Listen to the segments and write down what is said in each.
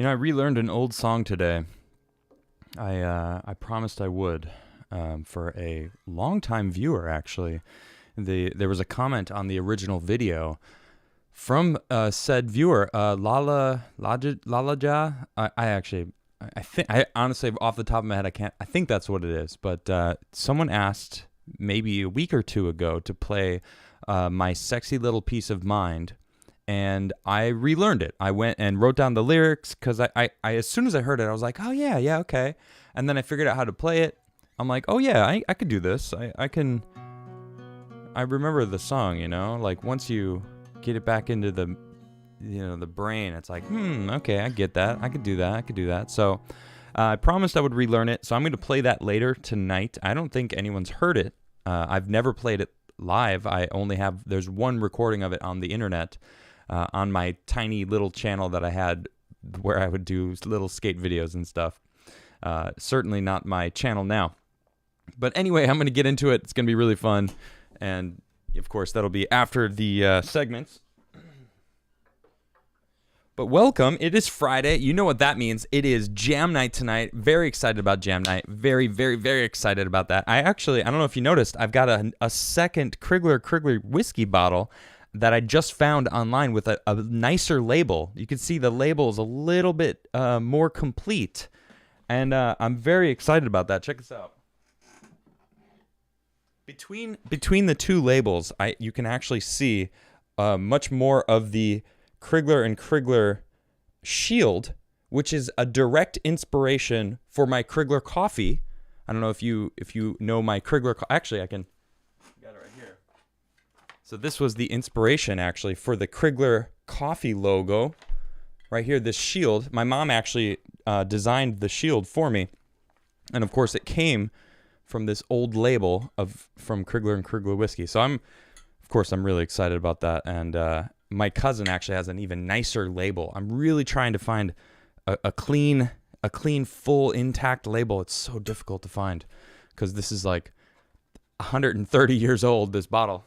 I relearned an old song today. I promised I would, for a longtime viewer, actually. There was a comment on the original video from said viewer, Lalaja. I honestly, off the top of my head, I think that's what it is. But someone asked maybe a week or two ago to play My Sexy Little Piece of Mind, and I relearned it. I went and wrote down the lyrics because I as soon as I heard it, I was like, oh yeah, okay. And then I figured out how to play it. I'm like, oh yeah, I could do this. I remember the song, like once you get it back into the brain, it's like, okay, I get that. I could do that. So I promised I would relearn it. So I'm going to play that later tonight. I don't think anyone's heard it. I've never played it live. There's one recording of it on the internet, on my tiny little channel that I had where I would do little skate videos and stuff. Certainly not my channel now. But anyway, I'm going to get into it. It's going to be really fun. And, of course, that'll be after the segments. But welcome. It is Friday. You know what that means. It is jam night tonight. Very excited about jam night. Very, very, very excited about that. I don't know if you noticed, I've got a second Crigler whiskey bottle that I just found online with a nicer label. You can see the label is a little bit more complete. And I'm very excited about that. Check this out. Between the two labels, you can actually see much more of the Crigler and Crigler shield, which is a direct inspiration for my Crigler coffee. I don't know if you know my Crigler. Actually, I got it right here. So this was the inspiration actually for the Crigler coffee logo. Right here, this shield. My mom actually designed the shield for me, and of course, it came from this old label from Crigler and Crigler whiskey. So I'm really excited about that. And my cousin actually has an even nicer label. I'm really trying to find a clean, full, intact label. It's so difficult to find because this is like 130 years old, this bottle.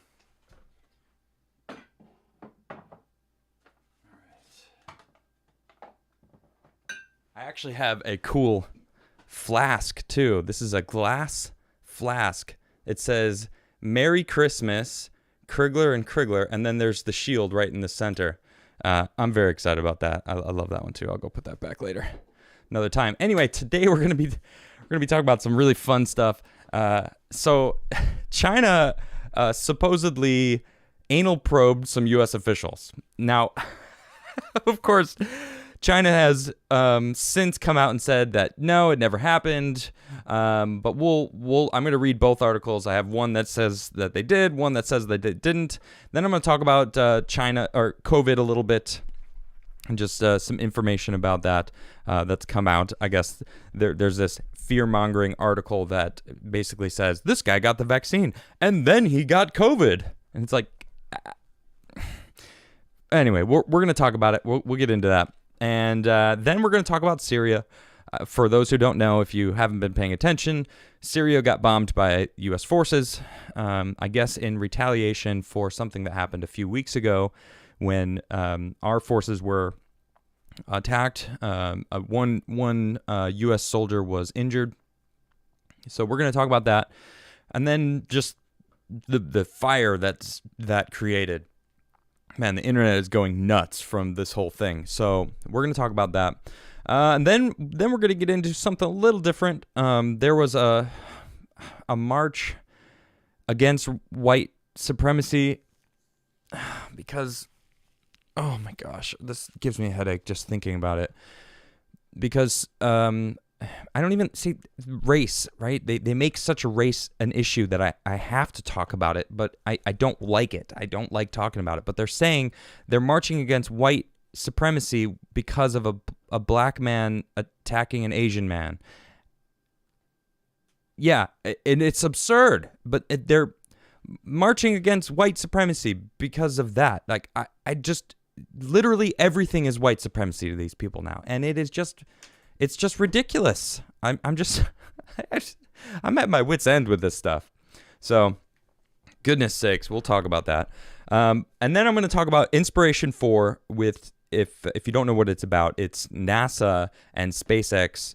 All right. I actually have a cool flask too. This is a glass flask. It says Merry Christmas, Crigler and Crigler, and then there's the shield right in the center. I'm very excited about that. I love that one too. I'll go put that back later, another time. Anyway, today we're gonna be talking about some really fun stuff. So China supposedly anal probed some U.S. officials. Now, of course, China has since come out and said that no, it never happened. But I'm going to read both articles. I have one that says that they did, one that says that they didn't. Then I'm going to talk about China or COVID a little bit, and just some information about that that's come out. I guess there's this fear-mongering article that basically says this guy got the vaccine and then he got COVID, and it's like, anyway, we're going to talk about it. We'll get into that. And then we're going to talk about Syria. For those who don't know, if you haven't been paying attention, Syria got bombed by U.S. forces, I guess in retaliation for something that happened a few weeks ago when our forces were attacked. One U.S. soldier was injured. So we're going to talk about that. And then just the fire that created. Man, the internet is going nuts from this whole thing. So we're going to talk about that. And then we're going to get into something a little different. There was a march against white supremacy because, oh my gosh, this gives me a headache just thinking about it. Because I don't even see race, right? They make such a race an issue that I have to talk about it, but I don't like it. I don't like talking about it. But they're saying they're marching against white supremacy because of a black man attacking an Asian man. Yeah, and it's absurd, but they're marching against white supremacy because of that. Like, I just, literally everything is white supremacy to these people now, and it's just ridiculous. I'm at my wit's end with this stuff. So, goodness sakes, we'll talk about that. And then I'm going to talk about Inspiration 4 with if you don't know what it's about, it's NASA and SpaceX.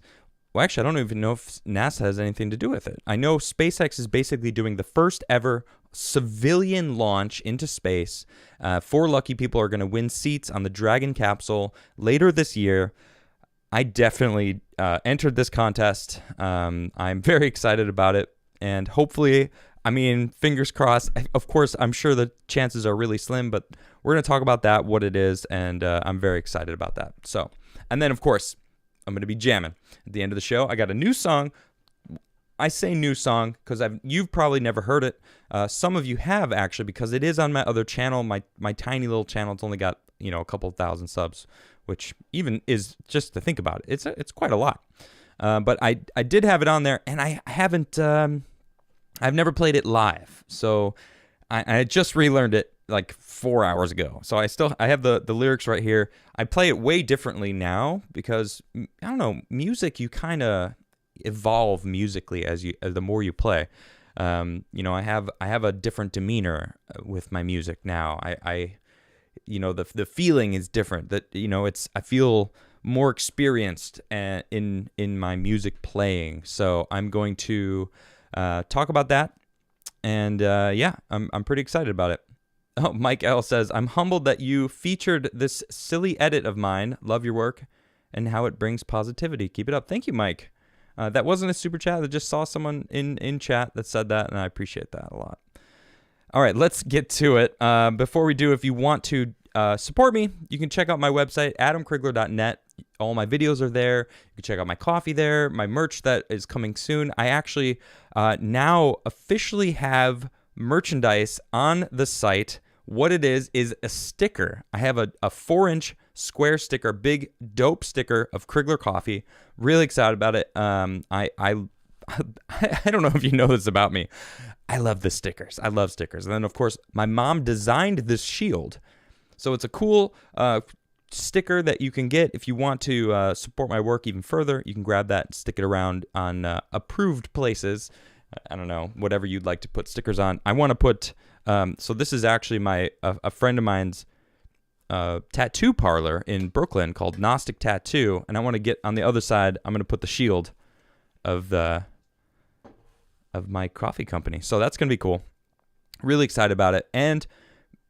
Well, actually, I don't even know if NASA has anything to do with it. I know SpaceX is basically doing the first ever civilian launch into space. 4 lucky people are going to win seats on the Dragon capsule later this year. I definitely entered this contest. I'm very excited about it. And hopefully, I mean, fingers crossed. Of course, I'm sure the chances are really slim, but we're going to talk about that, what it is, and I'm very excited about that. So, and then, of course, I'm going to be jamming at the end of the show. I got a new song. I say new song because you've probably never heard it. Some of you have, actually, because it is on my other channel, my tiny little channel. It's only got, a couple thousand subs, which even is, just to think about it, it's quite a lot. But I did have it on there, and I haven't, I've never played it live. So I just relearned it like 4 hours ago. So I have the lyrics right here. I play it way differently now because, I don't know, music, you kind of evolve musically as the more you play. I have a different demeanor with my music now. The feeling is different. That I feel more experienced in my music playing. So I'm going to talk about that, and I'm pretty excited about it. Oh, Mike L says, I'm humbled that you featured this silly edit of mine. Love your work and how it brings positivity. Keep it up. Thank you, Mike. That wasn't a super chat. I just saw someone in chat that said that, and I appreciate that a lot. All right, let's get to it. Before we do, if you want to support me, you can check out my website, adamcrigler.net. All my videos are there. You can check out my coffee there, my merch that is coming soon. I actually now officially have merchandise on the site. What it is a sticker. I have a 4-inch square sticker, big dope sticker of Crigler coffee. Really excited about it. I don't know if you know this about me. I love the stickers. I love stickers. And then, of course, my mom designed this shield. So it's a cool sticker that you can get if you want to support my work even further. You can grab that and stick it around on approved places. I don't know, whatever you'd like to put stickers on. I want to put, so this is actually a friend of mine's tattoo parlor in Brooklyn called Gnostic Tattoo. And I want to get on the other side, I'm going to put the shield of my coffee company. So that's going to be cool. Really excited about it. And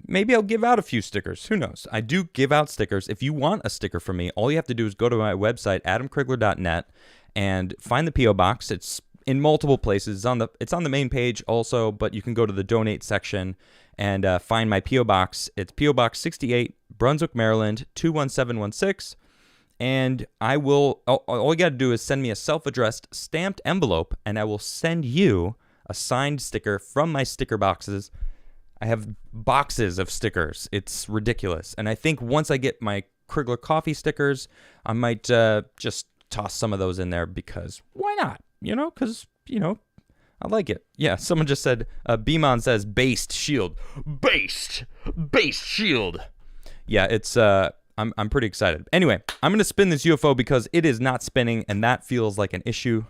maybe I'll give out a few stickers. Who knows? I do give out stickers. If you want a sticker from me, all you have to do is go to my website, adamcrigler.net, and find the P.O. Box. It's in multiple places. It's on the main page also, but you can go to the donate section and find my P.O. Box. It's P.O. Box 68, Brunswick, Maryland, 21716. And I will, all you got to do is send me a self-addressed stamped envelope, and I will send you a signed sticker from my sticker boxes. I have boxes of stickers. It's ridiculous. And I think once I get my Crigler coffee stickers, I might just toss some of those in there because why not? Because, I like it. Yeah, someone just said, Beamon says, based shield. Based shield. Yeah, it's, I'm pretty excited. Anyway, I'm going to spin this UFO because it is not spinning, and that feels like an issue.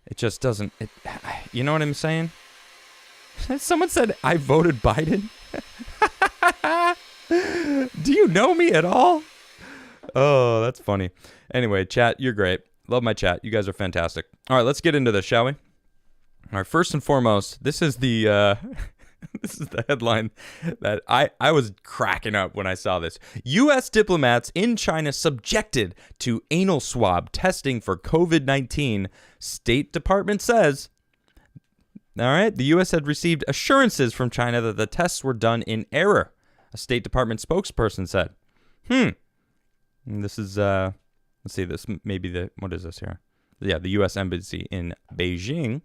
It just doesn't, you know what I'm saying? Someone said, I voted Biden. Do you know me at all? Oh, that's funny. Anyway, chat, you're great. Love my chat. You guys are fantastic. All right, let's get into this, shall we? All right, first and foremost, this is the this is the headline that I was cracking up when I saw this. U.S. diplomats in China subjected to anal swab testing for COVID-19. State Department says. All right, the U.S. had received assurances from China that the tests were done in error, a State Department spokesperson said. And this is, let's see, this may be what is this here? Yeah, the U.S. Embassy in Beijing.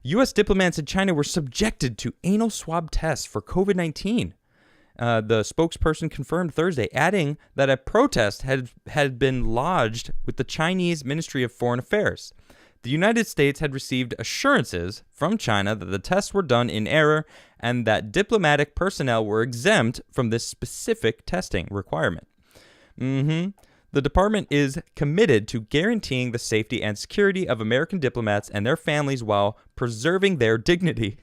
U.S. diplomats in China were subjected to anal swab tests for COVID-19. The spokesperson confirmed Thursday, adding that a protest had been lodged with the Chinese Ministry of Foreign Affairs. The United States had received assurances from China that the tests were done in error and that diplomatic personnel were exempt from this specific testing requirement. The department is committed to guaranteeing the safety and security of American diplomats and their families while preserving their dignity.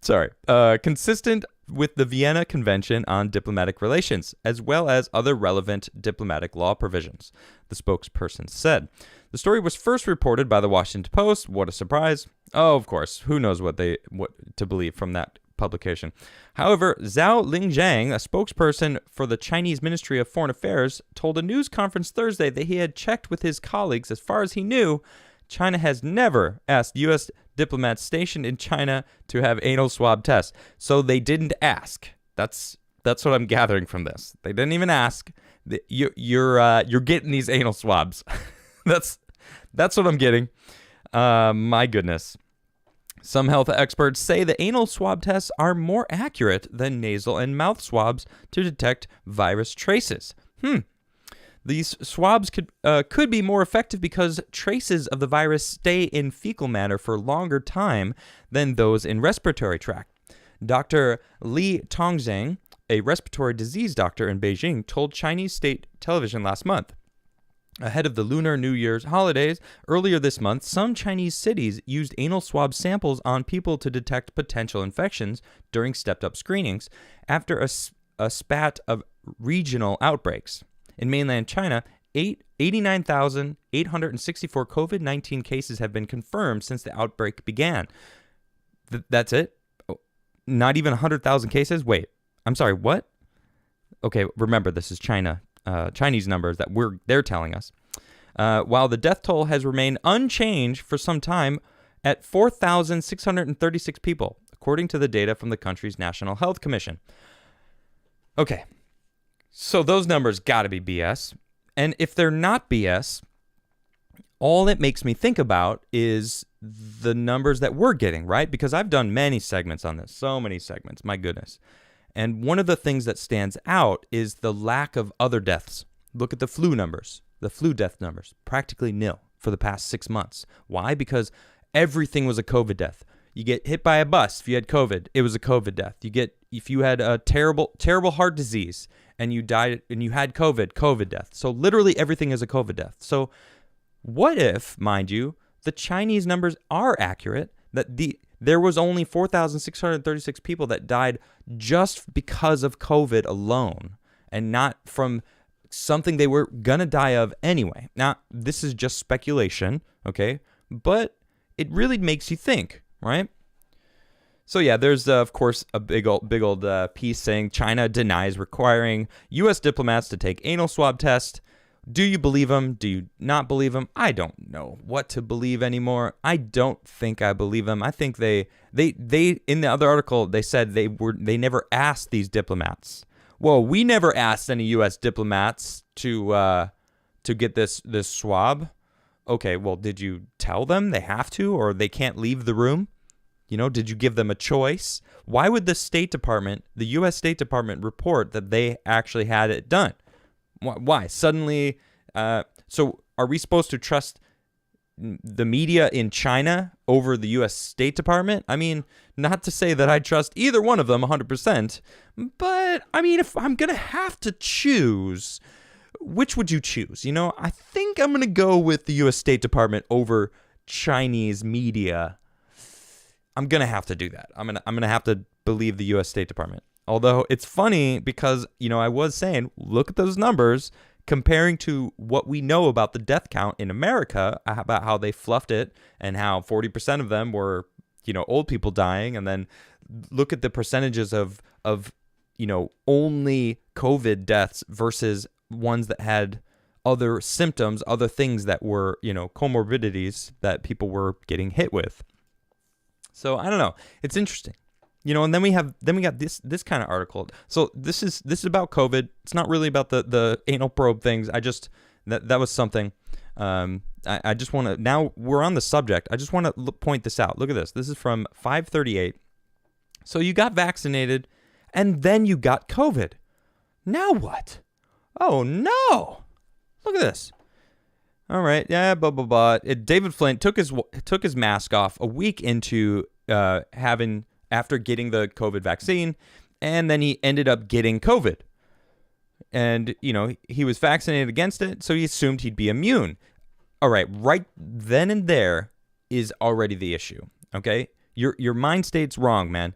Sorry. Consistent with the Vienna Convention on Diplomatic Relations, as well as other relevant diplomatic law provisions, the spokesperson said. The story was first reported by the Washington Post. What a surprise. Oh, of course. Who knows what to believe from that publication. However, Zhao Lingjiang, a spokesperson for the Chinese Ministry of Foreign Affairs, told a news conference Thursday that he had checked with his colleagues. As far as he knew, China has never asked U.S. diplomats stationed in China to have anal swab tests. So they didn't ask. That's what I'm gathering from this. They didn't even ask. You're getting these anal swabs. That's what I'm getting. My goodness. Some health experts say the anal swab tests are more accurate than nasal and mouth swabs to detect virus traces. These swabs could be more effective because traces of the virus stay in fecal matter for longer time than those in respiratory tract. Dr. Li Tongzheng, a respiratory disease doctor in Beijing, told Chinese state television last month. Ahead of the Lunar New Year's holidays, earlier this month, some Chinese cities used anal swab samples on people to detect potential infections during stepped-up screenings after a spat of regional outbreaks. In mainland China, 89,864 COVID-19 cases have been confirmed since the outbreak began. That's it? Not even 100,000 cases? Wait, I'm sorry, what? Okay, remember, this is China. Chinese numbers that they're telling us. While the death toll has remained unchanged for some time at 4,636 people, according to the data from the country's National Health Commission. Okay, so those numbers got to be BS. And if they're not BS, all it makes me think about is the numbers that we're getting, right? Because I've done many segments on this, so many segments, my goodness. And one of the things that stands out is the lack of other deaths. Look at the flu numbers, the flu death numbers, practically nil for the past 6 months. Why? Because everything was a COVID death. You get hit by a bus if you had COVID, it was a COVID death. If you had a terrible heart disease and you died and you had COVID death. So literally everything is a COVID death. So what if, mind you, the Chinese numbers are accurate, that there was only 4,636 people that died just because of COVID alone and not from something they were going to die of anyway. Now, this is just speculation, okay? But it really makes you think, right? So yeah, there's, of course, a big old piece saying China denies requiring U.S. diplomats to take anal swab tests. Do you believe them? Do you not believe them? I don't know what to believe anymore. I don't think I believe them. I think they in the other article they said they never asked these diplomats. Well, we never asked any U.S. diplomats to get this swab. Okay, well, did you tell them they have to or they can't leave the room? Did you give them a choice? Why would the State Department, the U.S. State Department, report that they actually had it done? Why? Suddenly, so are we supposed to trust the media in China over the U.S. State Department? I mean, not to say that I trust either one of them 100%, but I mean, if I'm going to have to choose, which would you choose? I think I'm going to go with the U.S. State Department over Chinese media. I'm going to have to do that. I'm going to have to believe the U.S. State Department. Although it's funny because, I was saying, look at those numbers comparing to what we know about the death count in America, about how they fluffed it and how 40% of them were, old people dying. And then look at the percentages of only COVID deaths versus ones that had other symptoms, other things that were, comorbidities that people were getting hit with. So I don't know. It's interesting. And then we got this kind of article. So this is about COVID. It's not really about the anal probe things. That was something. I just want to, now we're on the subject. I just want to point this out. Look at this. This is from 538. So you got vaccinated and then you got COVID. Now what? Oh no. Look at this. All right. Yeah, blah, blah, blah. David Flint took his mask off a week into after getting the COVID vaccine, and then he ended up getting COVID. And, he was vaccinated against it, so he assumed he'd be immune. All right, right then and there is already the issue, okay? Your mind state's wrong, man.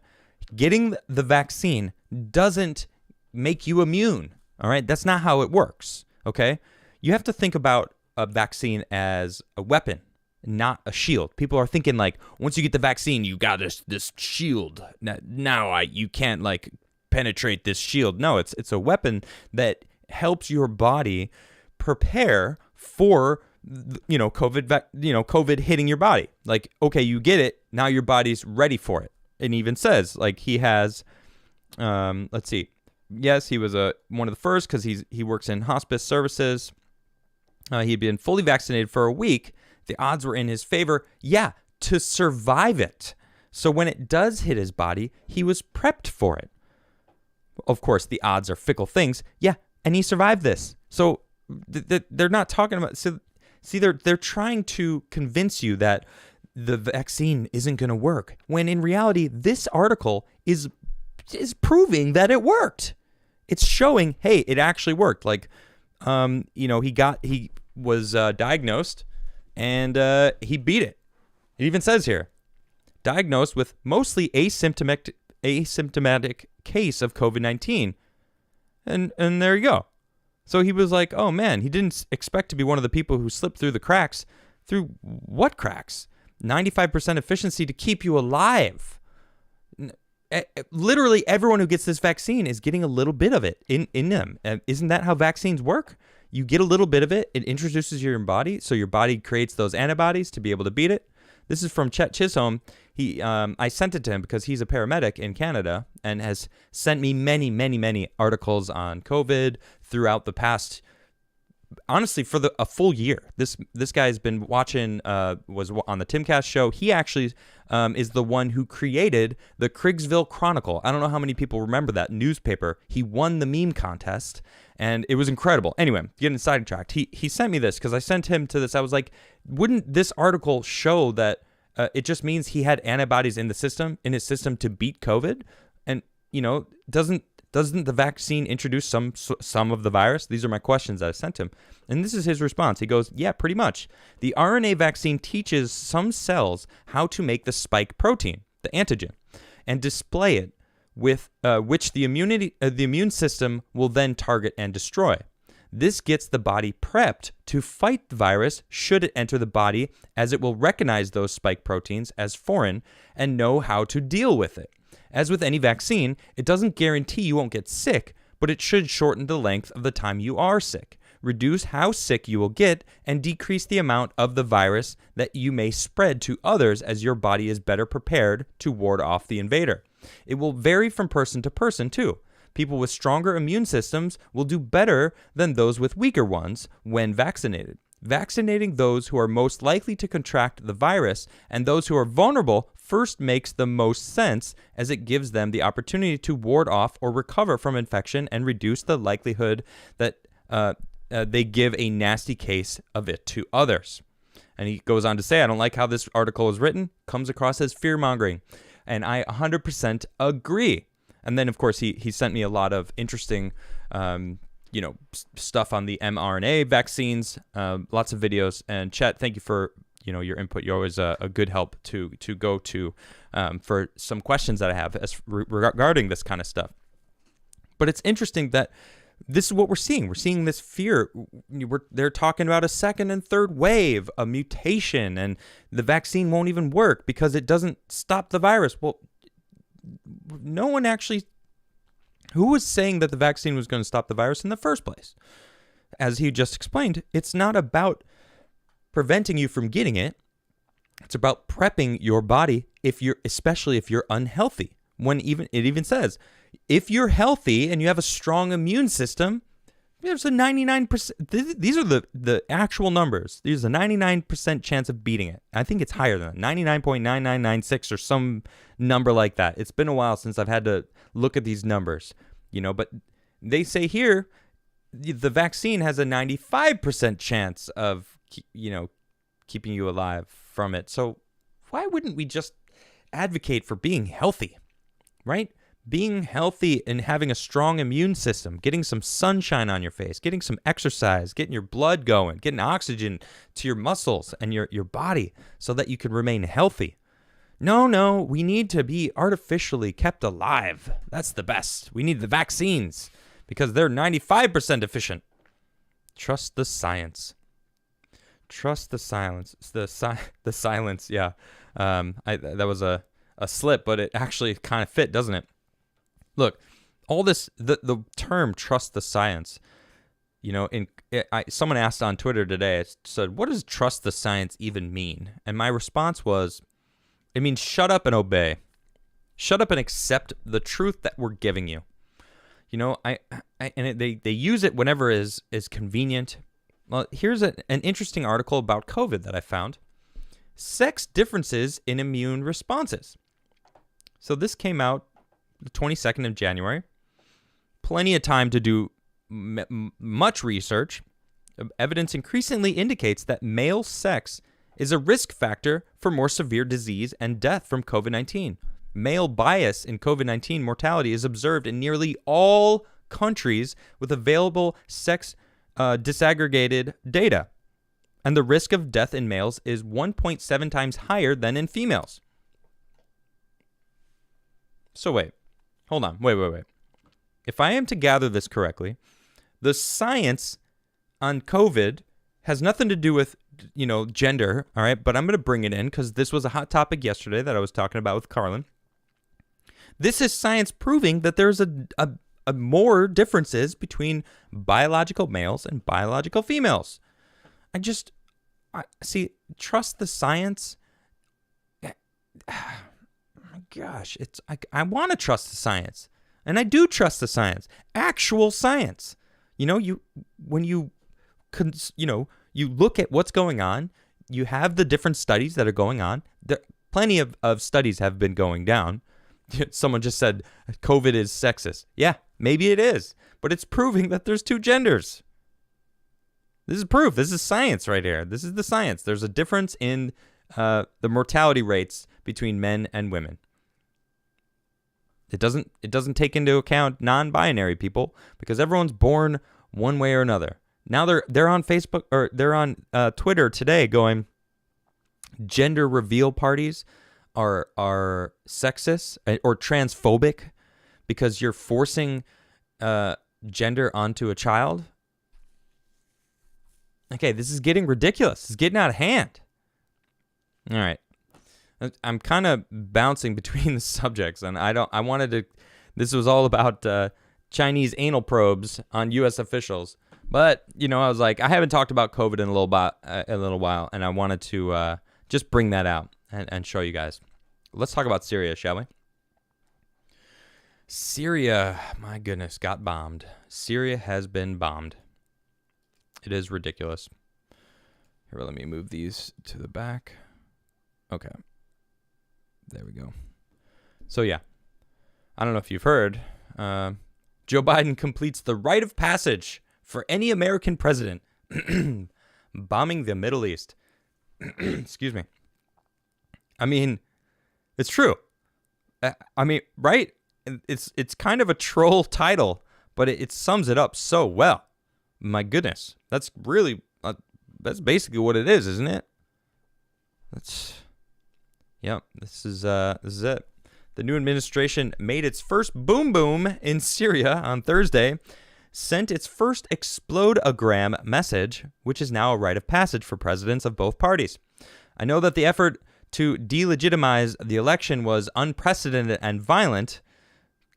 Getting the vaccine doesn't make you immune, all right? That's not how it works, okay? You have to think about a vaccine as a weapon, not a shield. People are thinking like, once you get the vaccine, you got this shield. Now you can't like penetrate this shield. No, it's a weapon that helps your body prepare for COVID hitting your body. Like, okay, you get it, now your body's ready for it. It even says like he has, let's see, yes, he was one of the first because he works in hospice services. He'd been fully vaccinated for a week. The odds were in his favor, to survive it. So when it does hit his body, he was prepped for it. Of course, the odds are fickle things. And he survived this. So they're not talking about. So see, they're trying to convince you that the vaccine isn't going to work, when in reality, this article is proving that it worked. It's showing, hey, it actually worked. Like, he was diagnosed and he beat it. It even says here, diagnosed with mostly asymptomatic case of COVID-19. And there you go. So he was like, oh man, he didn't expect to be one of the people who slipped through the cracks. Through what cracks? 95% efficiency to keep you alive. Literally everyone who gets this vaccine is getting a little bit of it in them. Isn't that how vaccines work? You get a little bit of it. It introduces your body, so your body creates those antibodies to be able to beat it. This is from Chet Chisholm. I sent it to him because he's a paramedic in Canada and has sent me many, many, many articles on COVID throughout the past, honestly, for a full year. This guy's been watching, was on the Timcast show. He actually is the one who created the Crigler Chronicle. I don't know how many people remember that newspaper. He won the meme contest, and it was incredible. Anyway, getting sidetracked. He sent me this because I sent him to this. I was like, wouldn't this article show that it just means he had antibodies in his system to beat COVID? And, doesn't the vaccine introduce some of the virus? These are my questions that I sent him. And this is his response. He goes, yeah, pretty much. The RNA vaccine teaches some cells how to make the spike protein, the antigen, and display it with which the immune system will then target and destroy. This gets the body prepped to fight the virus should it enter the body, as it will recognize those spike proteins as foreign and know how to deal with it. As with any vaccine, it doesn't guarantee you won't get sick, but it should shorten the length of the time you are sick, reduce how sick you will get, and decrease the amount of the virus that you may spread to others as your body is better prepared to ward off the invader. It will vary from person to person, too. People with stronger immune systems will do better than those with weaker ones when vaccinated. Vaccinating those who are most likely to contract the virus and those who are vulnerable first makes the most sense, as it gives them the opportunity to ward off or recover from infection and reduce the likelihood that they give a nasty case of it to others. And he goes on to say, I don't like how this article is written, comes across as fear-mongering. And I 100% agree. And then, of course, he sent me a lot of interesting stuff on the mRNA vaccines, lots of videos. And Chet, thank you for your input. You're always a good help to go to for some questions that I have regarding this kind of stuff. But it's interesting that this is what we're seeing. We're seeing this fear. They're talking about a second and third wave, a mutation, and the vaccine won't even work because it doesn't stop the virus. Well, no one actually. Who was saying that the vaccine was going to stop the virus in the first place? As he just explained, it's not about preventing you from getting it. It's about prepping your body especially if you're unhealthy. It even says, if you're healthy and you have a strong immune system, there's a 99%. These are the actual numbers. There's a 99% chance of beating it. I think it's higher than that, 99.9996 or some number like that. It's been a while since I've had to look at these numbers, but they say here the vaccine has a 95% chance of, keeping you alive from it. So why wouldn't we just advocate for being healthy, right? Being healthy and having a strong immune system, getting some sunshine on your face, getting some exercise, getting your blood going, getting oxygen to your muscles and your body so that you can remain healthy. No, we need to be artificially kept alive. That's the best. We need the vaccines because they're 95% efficient. Trust the science. Trust the silence. The silence, yeah. That was a slip, but it actually kind of fit, doesn't it? Look, all this, the term trust the science, someone asked on Twitter today, it said, what does trust the science even mean? And my response was, it means shut up and obey. Shut up and accept the truth that we're giving you. They use it whenever is convenient. Well, here's an interesting article about COVID that I found. Sex differences in immune responses. So this came out the 22nd of January. Plenty of time to do much research. Evidence increasingly indicates that male sex is a risk factor for more severe disease and death from COVID-19. Male bias in COVID-19 mortality is observed in nearly all countries with available sex disaggregated data. And the risk of death in males is 1.7 times higher than in females. So wait. Hold on. Wait. If I am to gather this correctly, the science on COVID has nothing to do with, gender, all right? But I'm going to bring it in because this was a hot topic yesterday that I was talking about with Carlin. This is science proving that there's a more differences between biological males and biological females. Trust the science. My gosh, I want to trust the science, and I do trust the science, actual science. When you look at what's going on, you have the different studies that are going on. Plenty of studies have been going down. Someone just said COVID is sexist. Yeah, maybe it is, but it's proving that there's two genders. This is proof. This is science right here. This is the science. There's a difference in the mortality rates between men and women. It doesn't take into account non-binary people because everyone's born one way or another. Now they're on Facebook or they're on Twitter today going, gender reveal parties are sexist or transphobic because you're forcing gender onto a child. Okay, this is getting ridiculous. It's getting out of hand. All right. I'm kind of bouncing between the subjects, and this was all about Chinese anal probes on U.S. officials. But, I was like, I haven't talked about COVID in a little while, and I wanted to just bring that out and show you guys. Let's talk about Syria, shall we? Syria, my goodness, got bombed. Syria has been bombed. It is ridiculous. Here, let me move these to the back. Okay. There we go. So, yeah. I don't know if you've heard. Joe Biden completes the rite of passage for any American president bombing the Middle East. Excuse me. I mean, it's true. Right? It's kind of a troll title, but it sums it up so well. My goodness. That's really, that's basically what it is, isn't it? This is it. The new administration made its first boom in Syria on Thursday, sent its first explode-a-gram message, which is now a rite of passage for presidents of both parties. I know that the effort to delegitimize the election was unprecedented and violent.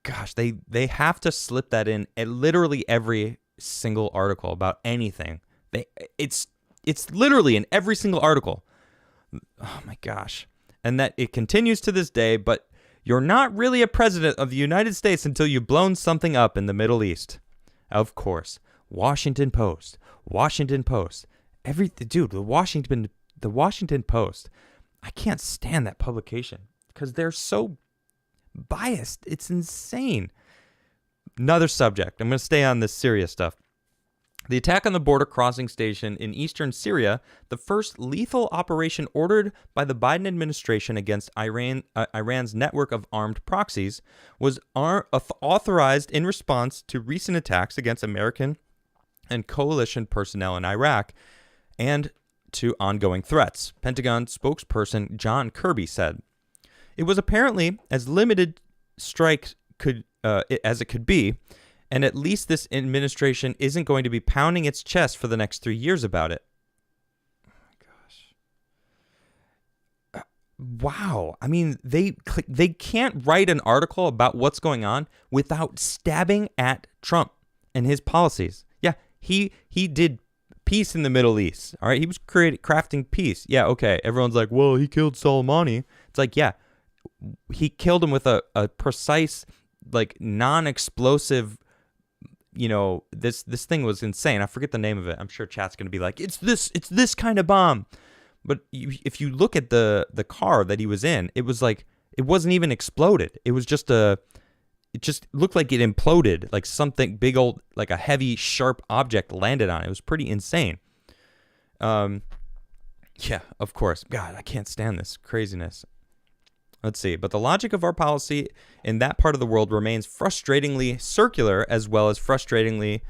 Gosh, they have to slip that in at literally every single article about anything. It's literally in every single article. Oh my gosh. And that it continues to this day, but you're not really a president of the United States until you've blown something up in the Middle East. Of course. Washington Post. The Washington Post. I can't stand that publication because they're so biased. It's insane. Another subject. I'm going to stay on this Syria stuff. The attack on the border crossing station in eastern Syria, the first lethal operation ordered by the Biden administration against Iran's network of armed proxies, was authorized in response to recent attacks against American and coalition personnel in Iraq and to ongoing threats, Pentagon spokesperson John Kirby said. It was apparently as limited strike as it could be, and at least this administration isn't going to be pounding its chest for the next 3 years about it. Oh my gosh. Wow. I mean, they can't write an article about what's going on without stabbing at Trump and his policies. Yeah, he did peace in the Middle East. All right, he was crafting peace. Yeah, okay. Everyone's like, well, he killed Soleimani. It's like, yeah, he killed him with a precise, like, non-explosive. This thing was insane. I forget the name of it. I'm sure chat's gonna be like, it's this kind of bomb. But if you look at the car that he was in, it was like, it wasn't even exploded. It was just it just looked like it imploded, like something big old, like a heavy, sharp object landed on it. It was pretty insane. Yeah, of course. God, I can't stand this craziness. Let's see. But the logic of our policy in that part of the world remains frustratingly circular as well as frustratingly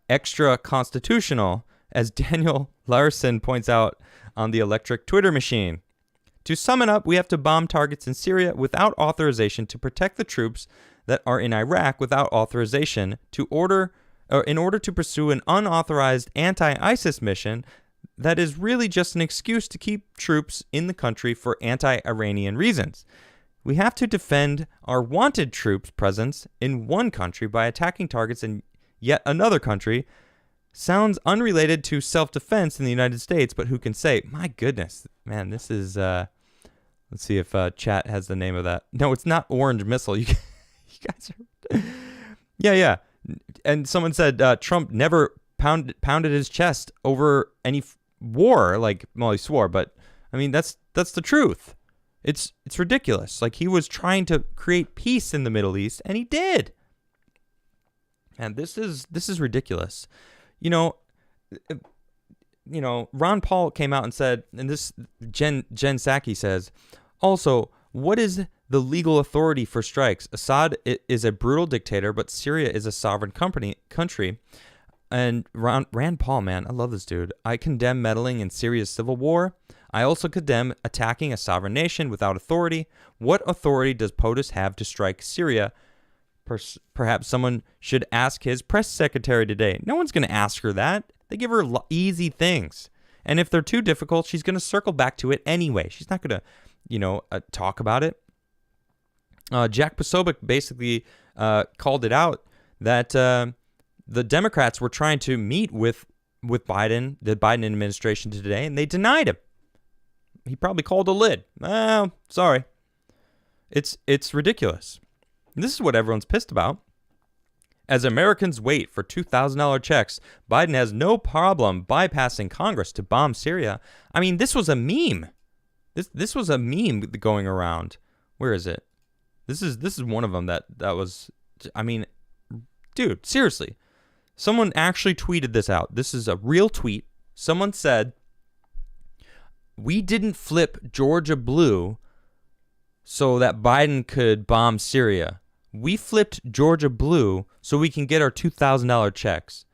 extra-constitutional, as Daniel Larson points out on the electric Twitter machine. To sum it up, we have to bomb targets in Syria without authorization to protect the troops that are in Iraq without authorization in order to pursue an unauthorized anti-ISIS mission that is really just an excuse to keep troops in the country for anti-Iranian reasons. We have to defend our wanted troops' presence in one country by attacking targets in yet another country. Sounds unrelated to self-defense in the United States, but who can say? My goodness, man, this is... let's see if chat has the name of that. No, it's not Orange Missile. You guys are... Yeah. And someone said Trump never pounded his chest over any war. Like, well, he swore, but I mean, that's the truth. It's ridiculous. Like, he was trying to create peace in the Middle East, and he did. And this is ridiculous. Ron Paul came out and said, and this Jen Psaki says, also, what is the legal authority for strikes? Assad is a brutal dictator, but Syria is a sovereign country. And Rand Paul, man, I love this dude. I condemn meddling in Syria's civil war. I also condemn attacking a sovereign nation without authority. What authority does POTUS have to strike Syria? Perhaps someone should ask his press secretary today. No one's going to ask her that. They give her easy things. And if they're too difficult, she's going to circle back to it anyway. She's not going to, talk about it. Jack Posobiec basically called it out that the Democrats were trying to meet with Biden, the Biden administration today, and they denied him. He probably called a lid. Oh, sorry. It's ridiculous. And this is what everyone's pissed about. As Americans wait for $2,000 checks, Biden has no problem bypassing Congress to bomb Syria. I mean, this was a meme. This was a meme going around. Where is it? This is one of them that was, I mean, dude, seriously. Someone actually tweeted this out. This is a real tweet. Someone said, we didn't flip Georgia blue so that Biden could bomb Syria. We flipped Georgia blue so we can get our $2,000 checks.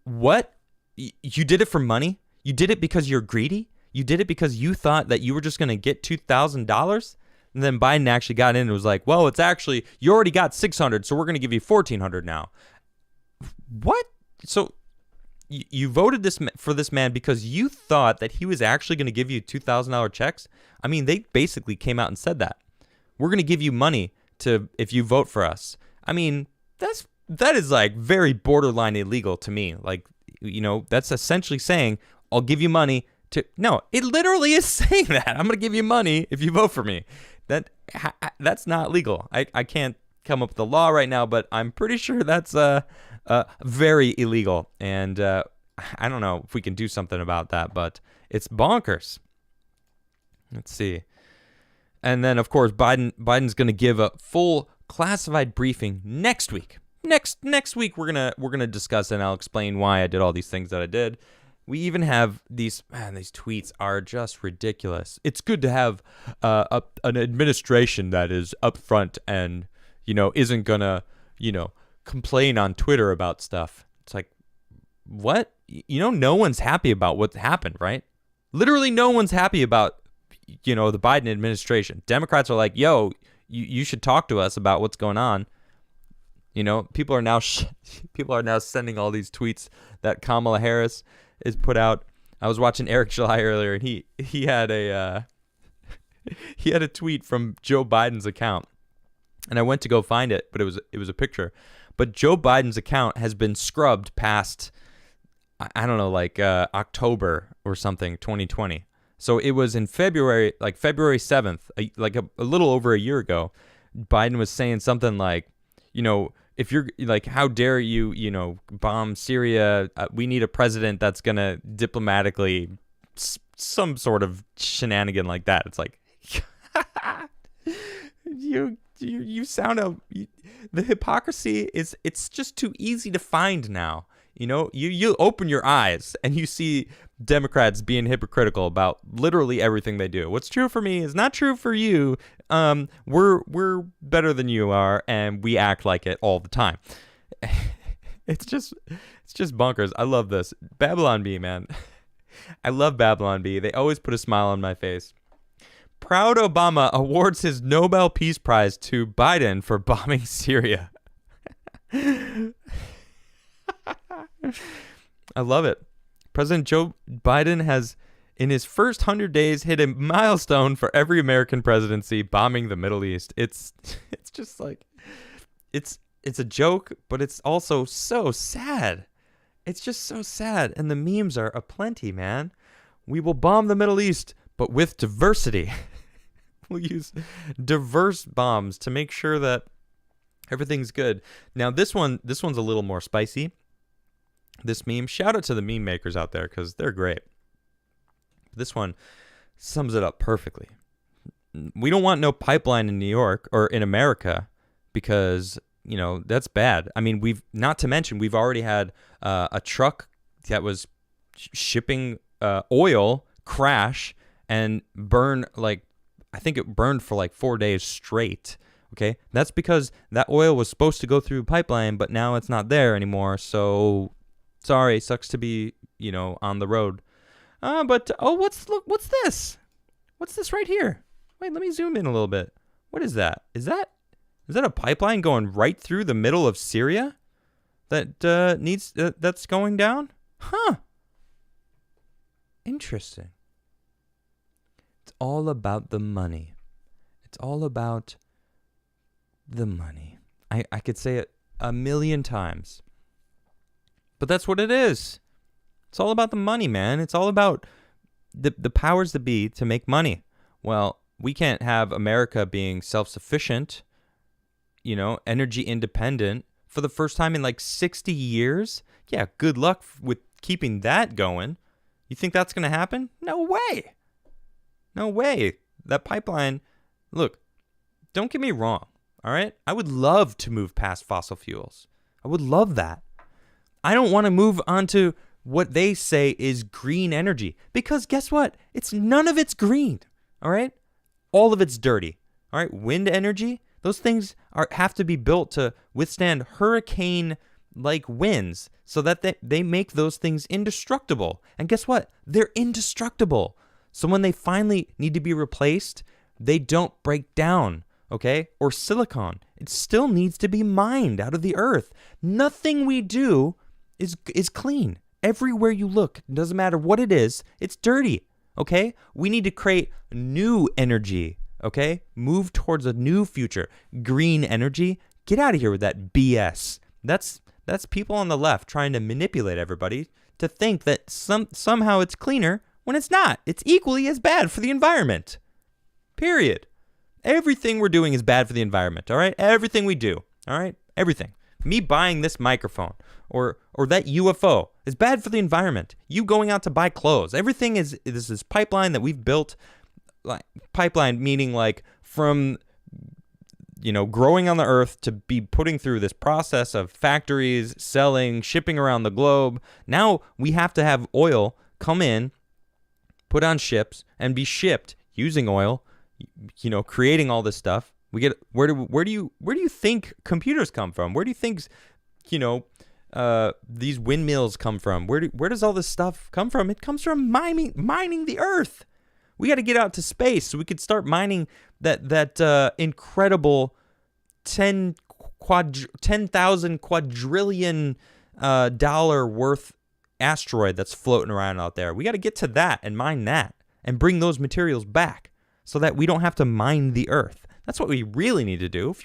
What? You did it for money? You did it because you're greedy? You did it because you thought that you were just going to get $2,000? And then Biden actually got in and was like, well, it's actually, you already got $600, so we're going to give you $1,400 now. What? So you voted for this man because you thought that he was actually going to give you $2,000 checks? I mean, they basically came out and said that. We're going to give you money if you vote for us. I mean, that is like very borderline illegal to me. Like, that's essentially saying, I'll give you money to... No, it literally is saying that. I'm going to give you money if you vote for me. That's not legal. I can't come up with the law right now, but I'm pretty sure that's very illegal. And I don't know if we can do something about that, but it's bonkers. Let's see. And then, of course, Biden's going to give a full classified briefing next week. Next week, we're gonna discuss it, and I'll explain why I did all these things that I did. We even have these tweets are just ridiculous. It's good to have an administration that is upfront and, isn't gonna, complain on Twitter about stuff. It's like, what? No one's happy about what happened, right? Literally no one's happy about the Biden administration. Democrats are like, yo, you should talk to us about what's going on. People are now sending all these tweets that Kamala Harris is put out. I was watching Eric July earlier, and he had a tweet from Joe Biden's account, and I went to go find it, but it was a picture. But Joe Biden's account has been scrubbed past, I don't know, like October or something, 2020. So it was in February, like February 7th, like a little over a year ago. Biden was saying something like, if you're like, how dare you, bomb Syria? We need a president that's going to diplomatically, some sort of shenanigan like that. It's like, you sound the hypocrisy it's just too easy to find now. You open your eyes and you see Democrats being hypocritical about literally everything they do. What's true for me is not true for you. We're better than you are, and we act like it all the time. It's just bonkers. I love this. Babylon Bee, man. I love Babylon Bee. They always put a smile on my face. Proud Obama awards his Nobel Peace Prize to Biden for bombing Syria. I love it. President Joe Biden has, in his first 100 days, hit a milestone for every American presidency, bombing the Middle East. It's just like, it's a joke, but it's also so sad. It's just so sad. And the memes are aplenty, man. We will bomb the Middle East, but with diversity. We'll use diverse bombs to make sure that everything's good. Now, this one's a little more spicy. This meme, shout out to the meme makers out there because they're great. This one sums it up perfectly. We don't want no pipeline in New York or in America because, that's bad. I mean, we've already had a truck that was shipping oil crash and burn, like, I think it burned for like 4 days straight. Okay, that's because that oil was supposed to go through a pipeline, but now it's not there anymore. So, sorry, sucks to be, on the road. What's this? What's this right here? Wait, let me zoom in a little bit. What is that? Is that a pipeline going right through the middle of Syria? That's going down? Huh. Interesting. It's all about the money. It's all about the money. I could say it a million times. But that's what it is. It's all about the money, man. It's all about the powers that be to make money. Well, we can't have America being self-sufficient, energy independent for the first time in like 60 years. Yeah, good luck with keeping that going. You think that's going to happen? No way. No way. That pipeline, look, don't get me wrong, all right? I would love to move past fossil fuels. I would love that. I don't want to move on to what they say is green energy because guess what? None of it's green, all right? All of it's dirty, all right? Wind energy, those things have to be built to withstand hurricane-like winds so that they make those things indestructible. And guess what? They're indestructible. So when they finally need to be replaced, they don't break down, okay? Or silicon. It still needs to be mined out of the earth. Nothing we do is clean. Everywhere you look, it doesn't matter what it is, it's dirty, okay? We need to create new energy, okay? Move towards a new future. Green energy. Get out of here with that BS. That's people on the left trying to manipulate everybody to think that somehow it's cleaner when it's not. It's equally as bad for the environment. Period. Everything we're doing is bad for the environment, all right? Everything we do, all right? Everything. Me buying this microphone or that UFO is bad for the environment. You going out to buy clothes. Everything is this pipeline that we've built. Like pipeline meaning like from growing on the earth to be putting through this process of factories, selling, shipping around the globe. Now we have to have oil come in, put on ships, and be shipped using oil, creating all this stuff. We get where do you think computers come from? Where do you think these windmills come from? Where does all this stuff come from? It comes from mining the earth. We got to get out to space so we could start mining that incredible 10,000 quadrillion dollar worth asteroid that's floating around out there. We got to get to that and mine that and bring those materials back so that we don't have to mine the Earth. That's what we really need to do. If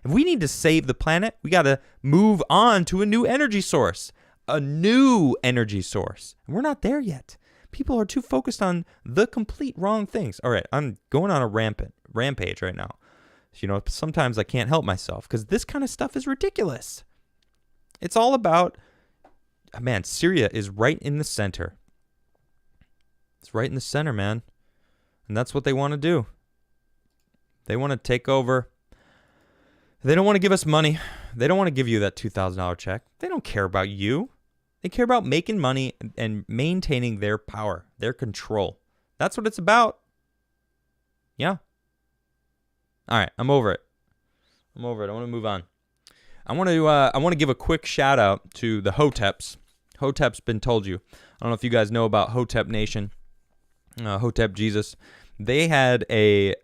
we need to save the planet, we got to move on to a new energy source. And we're not there yet. People are too focused on the complete wrong things. All right, I'm going on a rampage right now. Sometimes I can't help myself because this kind of stuff is ridiculous. It's all about, man, Syria is right in the center. It's right in the center, man. And that's what they want to do. They want to take over. They don't want to give us money. They don't want to give you that $2,000 check. They don't care about you. They care about making money and maintaining their power, their control. That's what it's about. Yeah. All right, I'm over it. I want to move on. I want to give a quick shout out to the Hoteps. Hotep's been told you. I don't know if you guys know about Hotep Nation. Hotep Jesus. They had the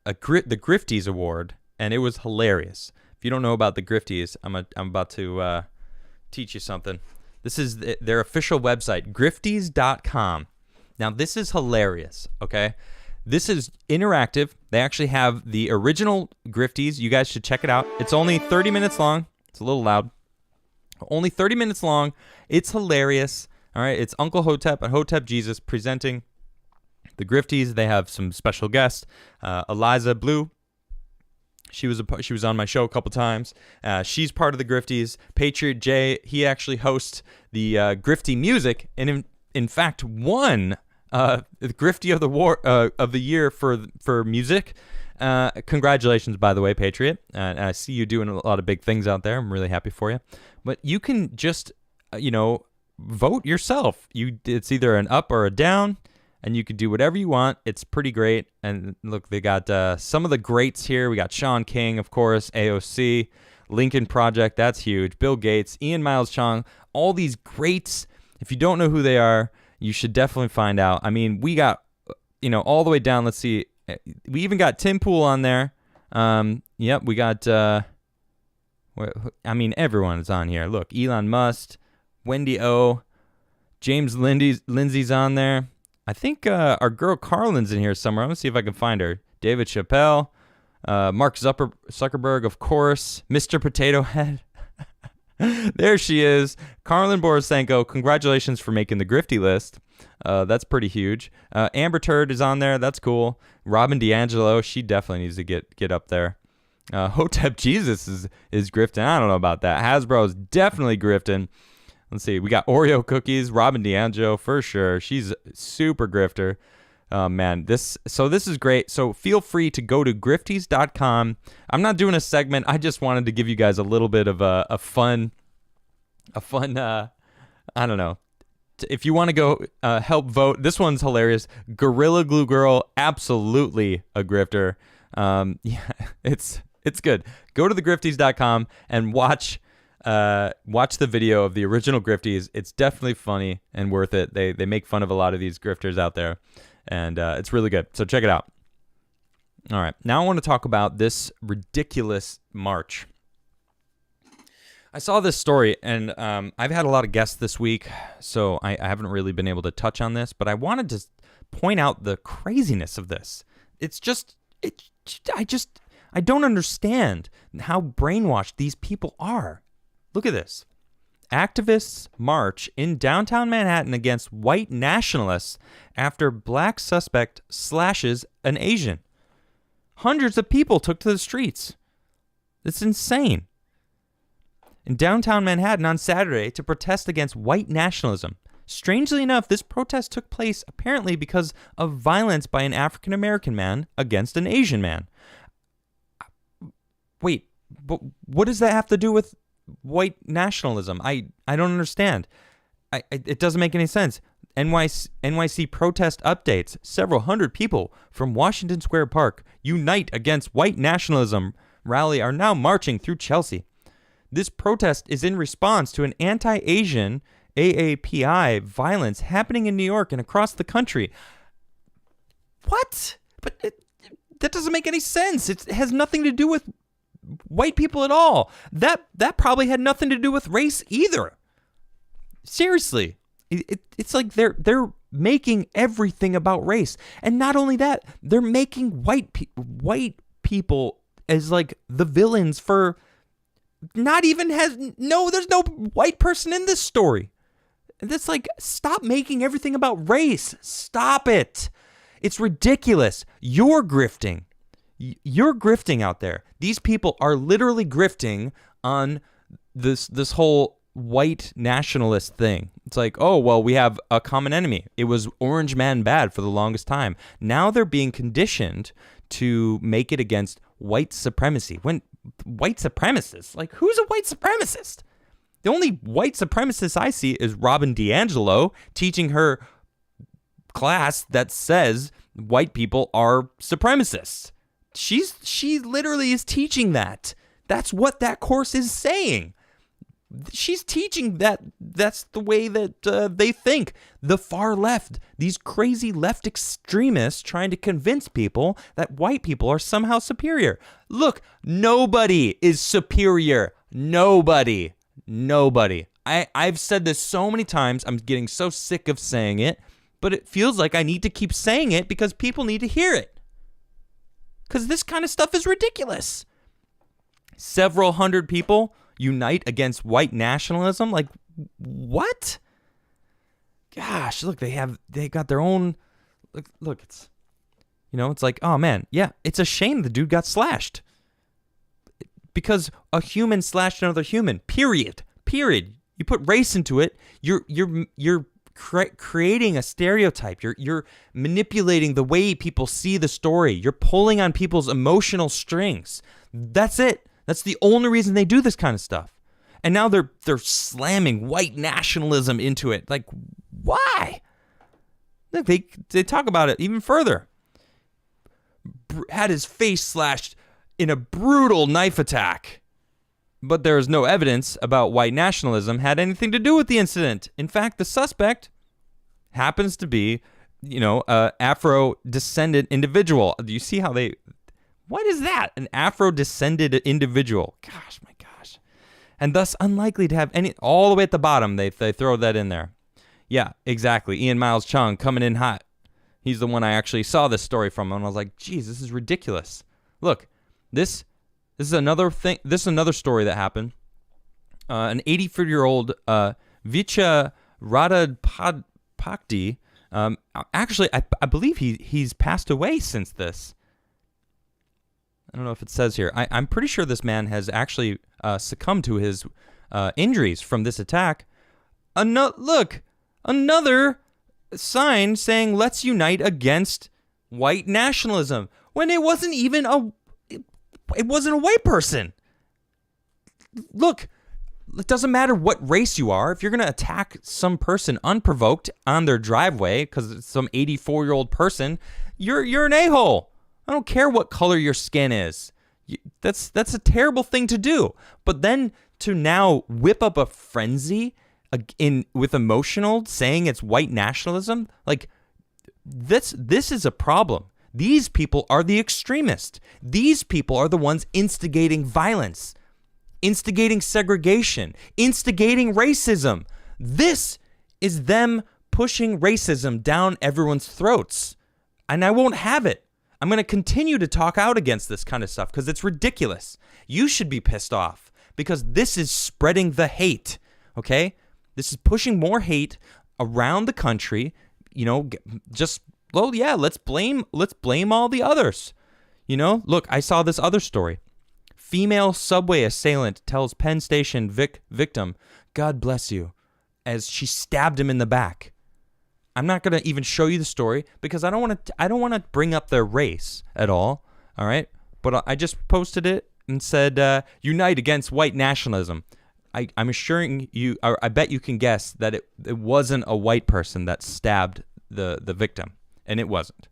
Grifties Award, and it was hilarious. If you don't know about the Grifties, I'm about to teach you something. This is their official website, grifties.com. Now, this is hilarious, okay? This is interactive. They actually have the original Grifties. You guys should check it out. It's only 30 minutes long. It's a little loud. Only 30 minutes long. It's hilarious. All right, it's Uncle Hotep and Hotep Jesus presenting the Grifties. They have some special guests. Eliza Blue. She was on my show a couple times. She's part of the Grifties. Patriot J, he actually hosts the Grifty Music, and in fact won the Grifty of the year for music. Congratulations, by the way, Patriot. I see you doing a lot of big things out there. I'm really happy for you. But you can just vote yourself. It's either an up or a down. And you can do whatever you want. It's pretty great. And look, they got some of the greats here. We got Sean King, of course, AOC, Lincoln Project. That's huge. Bill Gates, Ian Miles Chong, all these greats. If you don't know who they are, you should definitely find out. I mean, we got, all the way down. Let's see. We even got Tim Pool on there. Yep, we got, everyone is on here. Look, Elon Musk, Wendy O, James Lindsay's on there. I think our girl Carlin's in here somewhere. I'm going to see if I can find her. David Chappelle, Mark Zuckerberg, of course, Mr. Potato Head. There she is. Carlin Borisenko, congratulations for making the Grifty list. That's pretty huge. Amber Turd is on there. That's cool. Robin DiAngelo, she definitely needs to get up there. Hotep Jesus is grifting. I don't know about that. Hasbro is definitely grifting. Let's see. We got Oreo cookies. Robin DiAngelo for sure. She's super grifter. Man, this is great. So feel free to go to grifties.com. I'm not doing a segment. I just wanted to give you guys a little bit of a fun. I don't know. If you want to go help vote, this one's hilarious. Gorilla Glue Girl, absolutely a grifter. Yeah, it's good. Go to thegrifties.com and watch the video of the original Grifties. It's definitely funny and worth it. They make fun of a lot of these grifters out there, and it's really good. So check it out. All right, now I want to talk about this ridiculous march. I saw this story, and I've had a lot of guests this week, so I haven't really been able to touch on this, but I wanted to point out the craziness of this. I don't understand how brainwashed these people are. Look at this. Activists march in downtown Manhattan against white nationalists after black suspect slashes an Asian. Hundreds of people took to the streets. It's insane. In downtown Manhattan on Saturday to protest against white nationalism. Strangely enough, this protest took place apparently because of violence by an African American man against an Asian man. Wait, but what does that have to do with white nationalism? I don't understand. It doesn't make any sense. NYC protest updates. Several hundred people from Washington Square Park unite against white nationalism rally are now marching through Chelsea. This protest is in response to an anti-Asian AAPI violence happening in New York and across the country. What? But that doesn't make any sense. It has nothing to do with white people at all. That probably had nothing to do with race either. Seriously. It's like they're making everything about race. And not only that, they're making white people as like the villains for there's no white person in this story. That's like, stop making everything about race. Stop it. It's ridiculous. You're grifting. You're grifting out there. These people are literally grifting on this whole white nationalist thing. It's like, oh, well, we have a common enemy. It was Orange Man bad for the longest time. Now they're being conditioned to make it against white supremacy. When white supremacists, like, who's a white supremacist? The only white supremacist I see is Robin DiAngelo teaching her class that says white people are supremacists. She literally is teaching that. That's what that course is saying. She's teaching that's the way that they think. The far left, these crazy left extremists trying to convince people that white people are somehow superior. Look, nobody is superior. Nobody. I've said this so many times. I'm getting so sick of saying it, but it feels like I need to keep saying it because people need to hear it. Because this kind of stuff is ridiculous. Several hundred people unite against white nationalism? Like, what? Gosh, look, they got their own. Look, it's, it's like, oh man, yeah, it's a shame the dude got slashed because a human slashed another human. Period. You put race into it, you're creating a stereotype. You're manipulating the way people see the story. You're pulling on people's emotional strings. That's it. That's the only reason they do this kind of stuff. And now they're slamming white nationalism into it. Like, why? Look, they talk about it even further. Had his face slashed in a brutal knife attack. But there is no evidence about white nationalism had anything to do with the incident. In fact, the suspect happens to be, a Afro-descendant individual. Do you see how they... What is that? An Afro-descended individual. Gosh, my gosh. And thus unlikely to have any... All the way at the bottom, they throw that in there. Yeah, exactly. Ian Miles Chung coming in hot. He's the one I actually saw this story from, and I was like, geez, this is ridiculous. Look, this is another thing. This is another story that happened. An 84-year-old Vicha Radapakdi. Actually, I believe he's passed away since this. I don't know if it says here. I'm pretty sure this man has actually succumbed to his injuries from this attack. Look, another sign saying let's unite against white nationalism when it wasn't even it wasn't a white person. Look, it doesn't matter what race you are. If you're going to attack some person unprovoked on their driveway because it's some 84-year-old person, you're an a-hole. I don't care what color your skin is. That's a terrible thing to do. But then to now whip up a frenzy with emotional saying it's white nationalism, like this is a problem. These people are the extremists. These people are the ones instigating violence, instigating segregation, instigating racism. This is them pushing racism down everyone's throats. And I won't have it. I'm going to continue to talk out against this kind of stuff because it's ridiculous. You should be pissed off because this is spreading the hate, okay? This is pushing more hate around the country, let's blame all the others. Look, I saw this other story. Female subway assailant tells Penn Station victim, "God bless you," as she stabbed him in the back. I'm not going to even show you the story because I don't want to bring up their race at all right? But I just posted it and said, unite against white nationalism. I'm assuring you, I bet you can guess that it wasn't a white person that stabbed the victim, and it wasn't.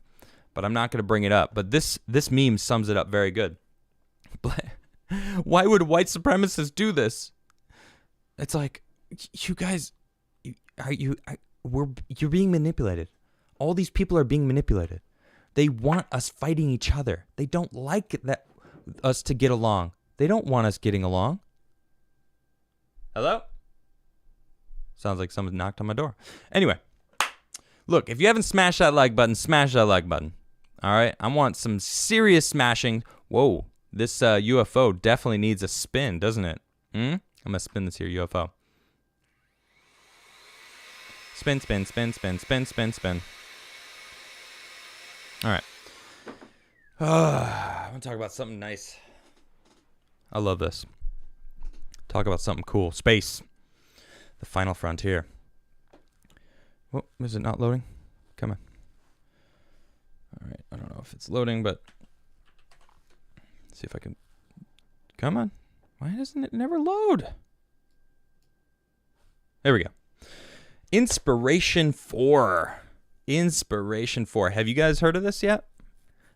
But I'm not going to bring it up. But this meme sums it up very good. Why would white supremacists do this? It's like, you guys, you're being manipulated. All these people are being manipulated. They want us fighting each other. They don't like us to get along. They don't want us getting along. Hello? Sounds like someone knocked on my door. Anyway, look, if you haven't smashed that like button, smash that like button. All right? I want some serious smashing. Whoa, this UFO definitely needs a spin, doesn't it? I'm going to spin this here UFO. Spin, spin, spin, spin, spin, spin, spin. All right. I want to talk about something nice. I love this. Talk about something cool. Space. The final frontier. Oh, is it not loading? Come on. All right. I don't know if it's loading, but see if I can. Come on. Why doesn't it never load? There we go. Inspiration 4. Inspiration 4. Have you guys heard of this yet?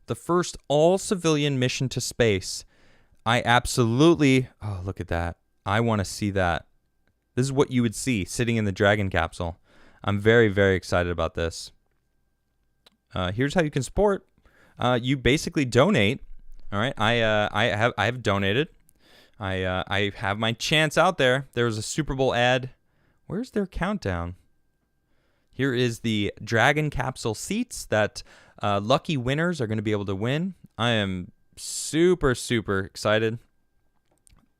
The first all-civilian mission to space. I absolutely... Oh, look at that. I want to see that. This is what you would see sitting in the Dragon capsule. I'm very, very excited about this. Here's how you can support. You basically donate. All right. I have donated. I have my chance out there. There was a Super Bowl ad. Where's their countdown? Here is the Dragon capsule seats that lucky winners are going to be able to win. I am super, super excited.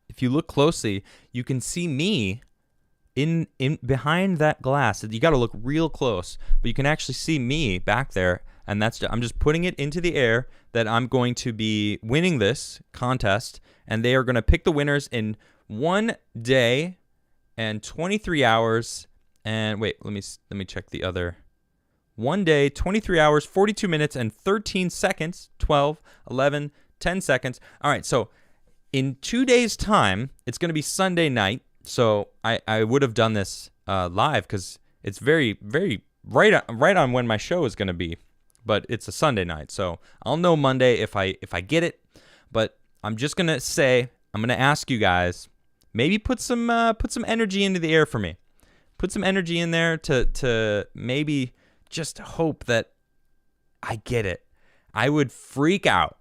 If you look closely, you can see me in behind that glass. You got to look real close, but you can actually see me back there, and I'm just putting it into the air that I'm going to be winning this contest, and they are going to pick the winners in 1 day and 23 hours. And wait, let me check the other. 1 day, 23 hours, 42 minutes, and 13 seconds. 12, 11, 10 seconds. All right, so in 2 days' time, it's going to be Sunday night. So I would have done this live because it's very, very right on when my show is going to be. But it's a Sunday night, so I'll know Monday if I get it. But I'm just going to say, I'm going to ask you guys, maybe put some energy into the air for me. Put some energy in there to maybe just hope that I get it. I would freak out.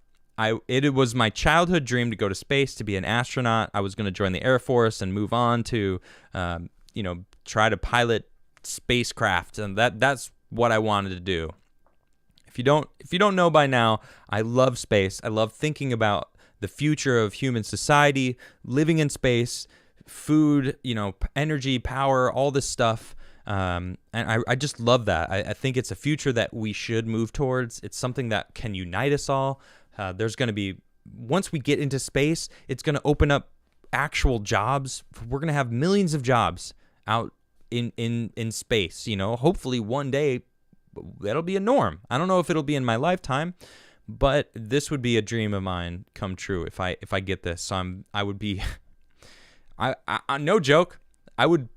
It was my childhood dream to go to space, to be an astronaut. I was going to join the Air Force and move on to, try to pilot spacecraft, and that's what I wanted to do. If you don't know by now, I love space. I love thinking about the future of human society, living in space, food, energy, power, all this stuff. And I just love that. I think it's a future that we should move towards. It's something that can unite us all. There's going to be, once we get into space, it's going to open up actual jobs. We're going to have millions of jobs out in space. Hopefully one day that'll be a norm. I don't know if it'll be in my lifetime, but this would be a dream of mine come true if I get this. So I would be, I no joke, I would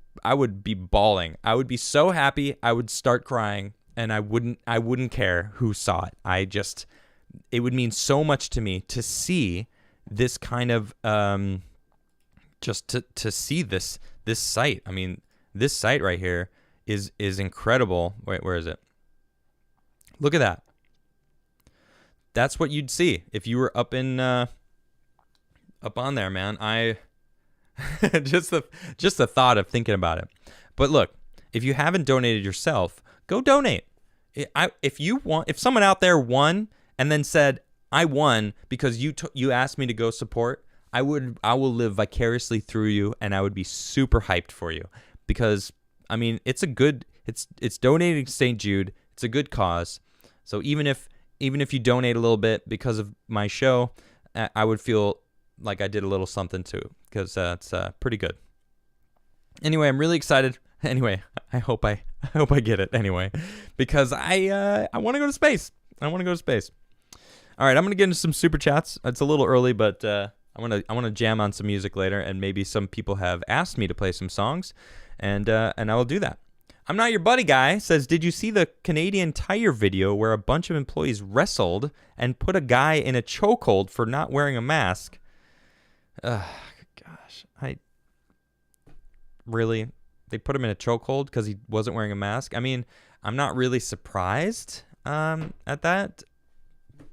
be bawling. I would be so happy. I would start crying, and I wouldn't care who saw it. It would mean so much to me to see this kind of, just to see this site. I mean, this site right here is incredible. Wait, where is it? Look at that. That's what you'd see if you were up on there, man. just the thought of thinking about it. But look, if you haven't donated yourself, go donate. If someone out there won and then said, I won because you asked me to go support, I will live vicariously through you, and I would be super hyped for you, because I mean, it's donating to St. Jude. It's a good cause. So even if you donate a little bit because of my show, I would feel like I did a little something too, because it's pretty good. Anyway, I'm really excited. Anyway, I hope I get it anyway, because I want to go to space. I want to go to space. All right, I'm gonna get into some super chats. It's a little early, but I want to jam on some music later, and maybe some people have asked me to play some songs, and I will do that. I'm Not Your Buddy Guy says, did you see the Canadian Tire video where a bunch of employees wrestled and put a guy in a chokehold for not wearing a mask? Gosh, really? They put him in a chokehold because he wasn't wearing a mask? I mean, I'm not really surprised at that.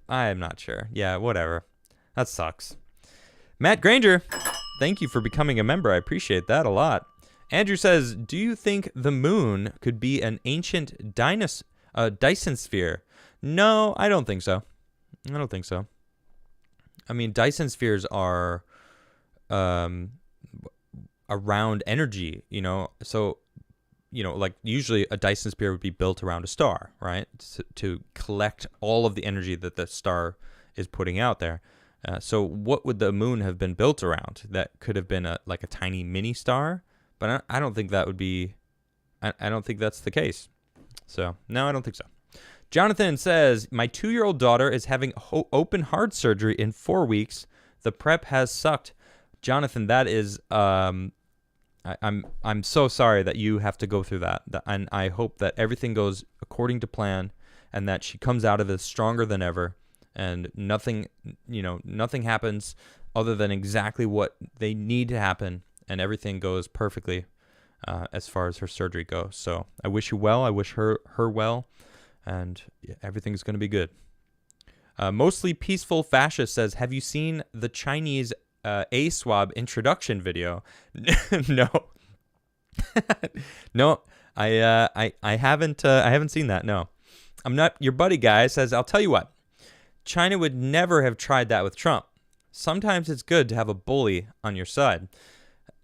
I am not sure. Yeah, whatever. That sucks. Matt Granger, thank you for becoming a member. I appreciate that a lot. Andrew says, do you think the moon could be an ancient Dyson sphere? No, I don't think so. I don't think so. I mean, Dyson spheres are around energy, so, like usually a Dyson sphere would be built around a star, right? To collect all of the energy that the star is putting out there. So what would the moon have been built around? That could have been like a tiny mini star, but I don't think that would be, I don't think that's the case. So, no, I don't think so. Jonathan says, my 2-year-old daughter is having open heart surgery in 4 weeks. The prep has sucked. Jonathan, that is, I'm so sorry that you have to go through that. And I hope that everything goes according to plan and that she comes out of this stronger than ever and nothing happens other than exactly what they need to happen and everything goes perfectly as far as her surgery goes. So I wish you well. I wish her well. And everything's going to be good. Mostly Peaceful Fascist says, have you seen the Chinese A-swab introduction video? No. No, I haven't seen that. No. I'm not. Your buddy guy says, I'll tell you what. China would never have tried that with Trump. Sometimes it's good to have a bully on your side.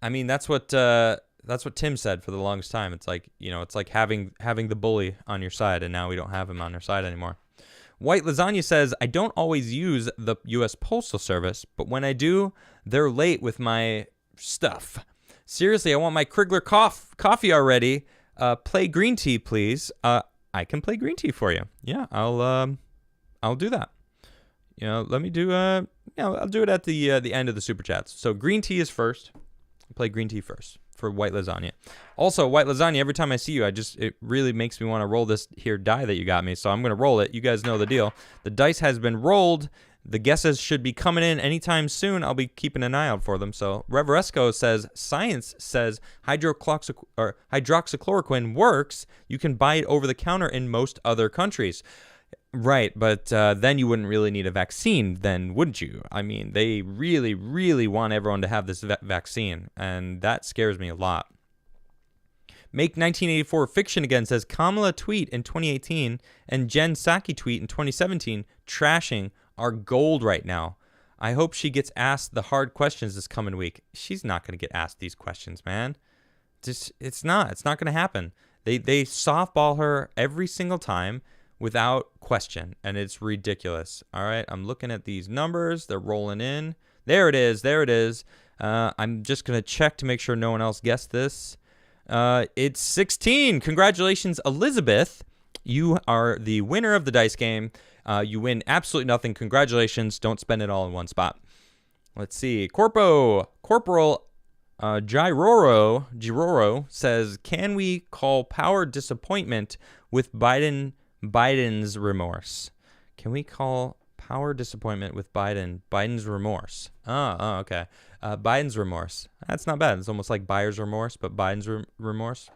I mean, that's what Tim said for the longest time. It's like, it's like having the bully on your side, and now we don't have him on our side anymore. White Lasagna says, I don't always use the U.S. Postal Service, but when I do, they're late with my stuff. Seriously, I want my Crigler coffee already. Play green tea, please. I can play green tea for you. Yeah, I'll do that. Let me do. I'll do it at the end of the super chats. So green tea is first. Play green tea first for White Lasagna. Also, White Lasagna, every time I see you, it really makes me want to roll this here die that you got me. So I'm going to roll it. You guys know the deal. The dice has been rolled. The guesses should be coming in anytime soon. I'll be keeping an eye out for them. So Reveresco says, science says hydroxychloroquine works. You can buy it over the counter in most other countries. Right, but then you wouldn't really need a vaccine then, wouldn't you? I mean, they really, really want everyone to have this vaccine, and that scares me a lot. Make 1984 Fiction Again says, Kamala tweet in 2018 and Jen Psaki tweet in 2017 trashing are gold right now. I hope she gets asked the hard questions this coming week. She's not going to get asked these questions, man. It's not going to happen. They softball her every single time without question, and it's ridiculous. All right, I'm looking at these numbers. They're rolling in. There it is. I'm just going to check to make sure no one else guessed this. It's 16. Congratulations, Elizabeth. You are the winner of the dice game. You win absolutely nothing. Congratulations. Don't spend it all in one spot. Let's see. Corporal Giroro says, can we call power disappointment with Biden's remorse? Can we call power disappointment with Biden's remorse? Oh, okay. Biden's remorse. That's not bad. It's almost like buyer's remorse, but Biden's remorse.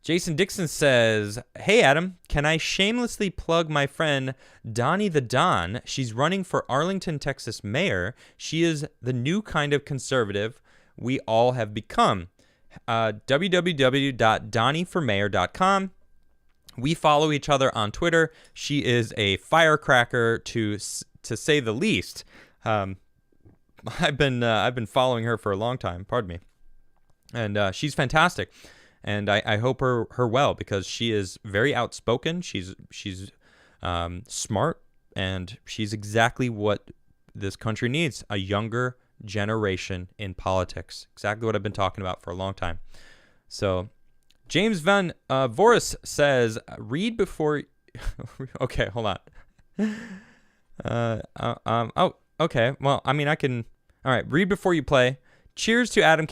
Jason Dixon says, hey, Adam, can I shamelessly plug my friend Donnie the Don? She's running for Arlington, Texas mayor. She is the new kind of conservative we all have become. www.donnieformayor.com. We follow each other on Twitter. She is a firecracker, to say the least. I've been following her for a long time. Pardon me, and she's fantastic. And I hope her well, because she is very outspoken. She's smart, and she's exactly what this country needs: a younger generation in politics. Exactly what I've been talking about for a long time. So. James Van Voris says, read before... Okay, hold on. Okay. Well, I mean, I can... All right, read before you play. Cheers to Adam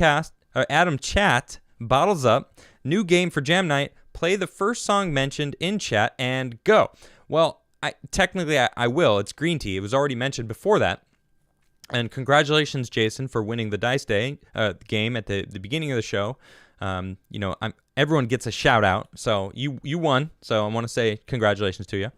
Chat. Bottles up. New game for Jam Night. Play the first song mentioned in chat and go. Well, technically I will. It's Green Tea. It was already mentioned before that. And congratulations, Jason, for winning the Dice Day game at the beginning of the show. Everyone gets a shout out, so you won. So I want to say congratulations to you.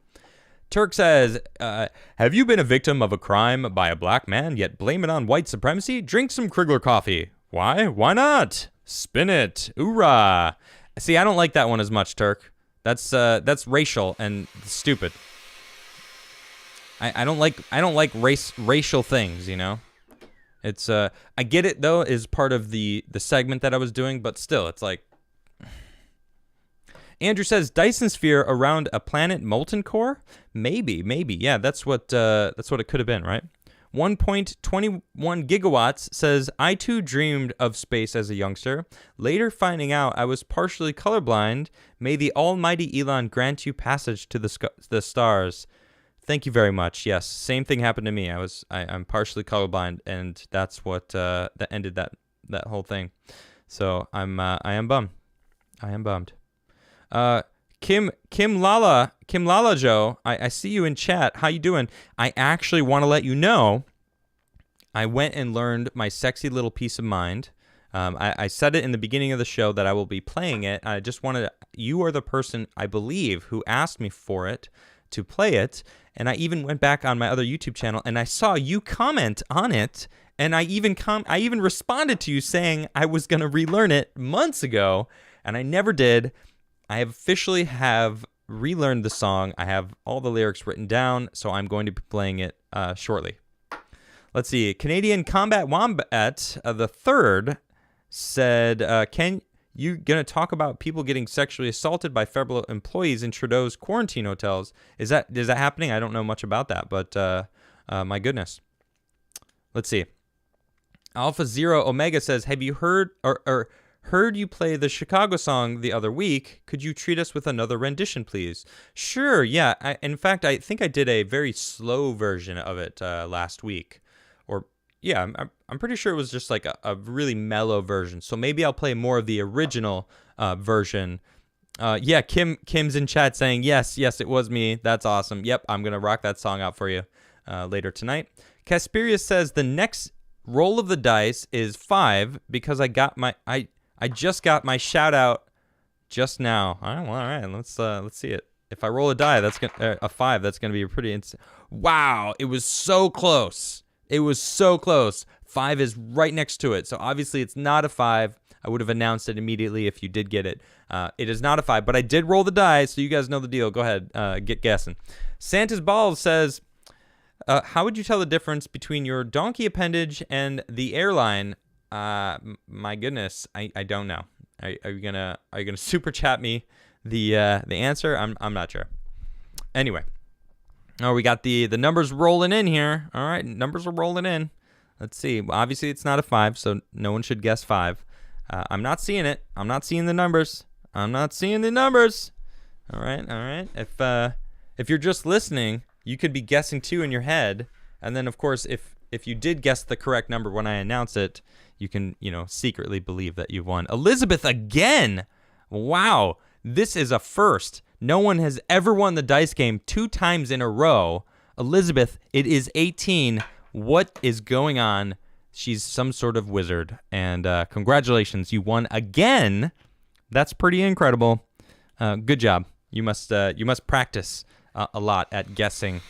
Turk says, have you been a victim of a crime by a black man, yet blame it on white supremacy? Drink some Crigler coffee. Why? Why not? Spin it. Hoorah. See, I don't like that one as much, Turk. That's racial and stupid. I don't like racial things, you know? It's I get it though, is part of the segment that I was doing, but still, it's like Andrew says Dyson sphere around a planet molten core? Maybe. Yeah, that's what it could have been, right? 1.21 gigawatts says I too dreamed of space as a youngster. Later finding out I was partially colorblind. May the almighty Elon grant you passage to the stars. Thank you very much. Yes, same thing happened to me. I'm partially colorblind, and that's what that ended that whole thing. So I am bummed. Kim Lala Joe, I see you in chat. How you doing? I actually want to let you know I went and learned my sexy little piece of mind. I said it in the beginning of the show that I will be playing it. I just wanted you are the person I believe who asked me for it to play it, and I even went back on my other YouTube channel and I saw you comment on it, and I even responded to you saying I was going to relearn it months ago, and I never did. I officially have relearned the song. I have all the lyrics written down, so I'm going to be playing it shortly. Let's see. Canadian Combat Wombat the third said, "Can you gonna talk about people getting sexually assaulted by federal employees in Trudeau's quarantine hotels? Is that happening? I don't know much about that, but my goodness. Let's see. Alpha Zero Omega says, have you heard or heard you play the Chicago song the other week? Could you treat us with another rendition, please? Sure, yeah. In fact, I think I did a very slow version of it last week. Or, yeah, I'm pretty sure it was just like a really mellow version. So maybe I'll play more of the original version. Yeah, Kim's in chat saying, yes, it was me. That's awesome. Yep, I'm going to rock that song out for you later tonight. Casperius says the next roll of the dice is 5 because I just got my shout out just now. All right, let's see it. If I roll a die, that's a 5. That's gonna be pretty. Wow, it was so close. It was so close. 5 is right next to it. So obviously it's not a 5. I would have announced it immediately if you did get it. It is not a 5, but I did roll the die, so you guys know the deal. Go ahead, get guessing. Santa's Balls says, how would you tell the difference between your donkey appendage and the airline? My goodness, I don't know. Are you gonna super chat me the answer? I'm not sure. Anyway, we got the numbers rolling in here. All right, numbers are rolling in. Let's see. Well, obviously, it's not a 5, so no one should guess 5. I'm not seeing it. I'm not seeing the numbers. All right. If you're just listening, you could be guessing 2 in your head, and then of course, if you did guess the correct number when I announce it, you can, secretly believe that you've won. Elizabeth again. Wow. This is a first. No one has ever won the dice game 2 times in a row. Elizabeth, it is 18. What is going on? She's some sort of wizard. And congratulations, you won again. That's pretty incredible. Good job. You must practice a lot at guessing.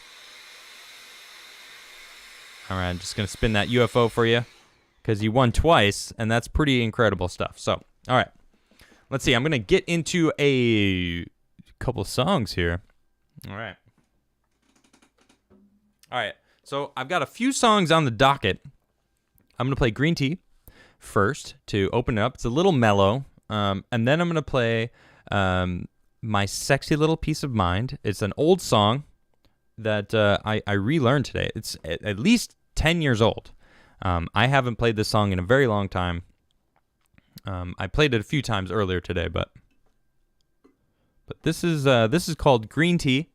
All right, I'm just going to spin that UFO for you because you won twice, and that's pretty incredible stuff. So, all right. Let's see. I'm going to get into a couple of songs here. All right. So, I've got a few songs on the docket. I'm going to play Green Tea first to open it up. It's a little mellow. And then I'm going to play My Sexy Little Piece of Mind. It's an old song that I relearned today. It's at least 10 years old. I haven't played this song in a very long time. I played it a few times earlier today, but this is called Green Tea.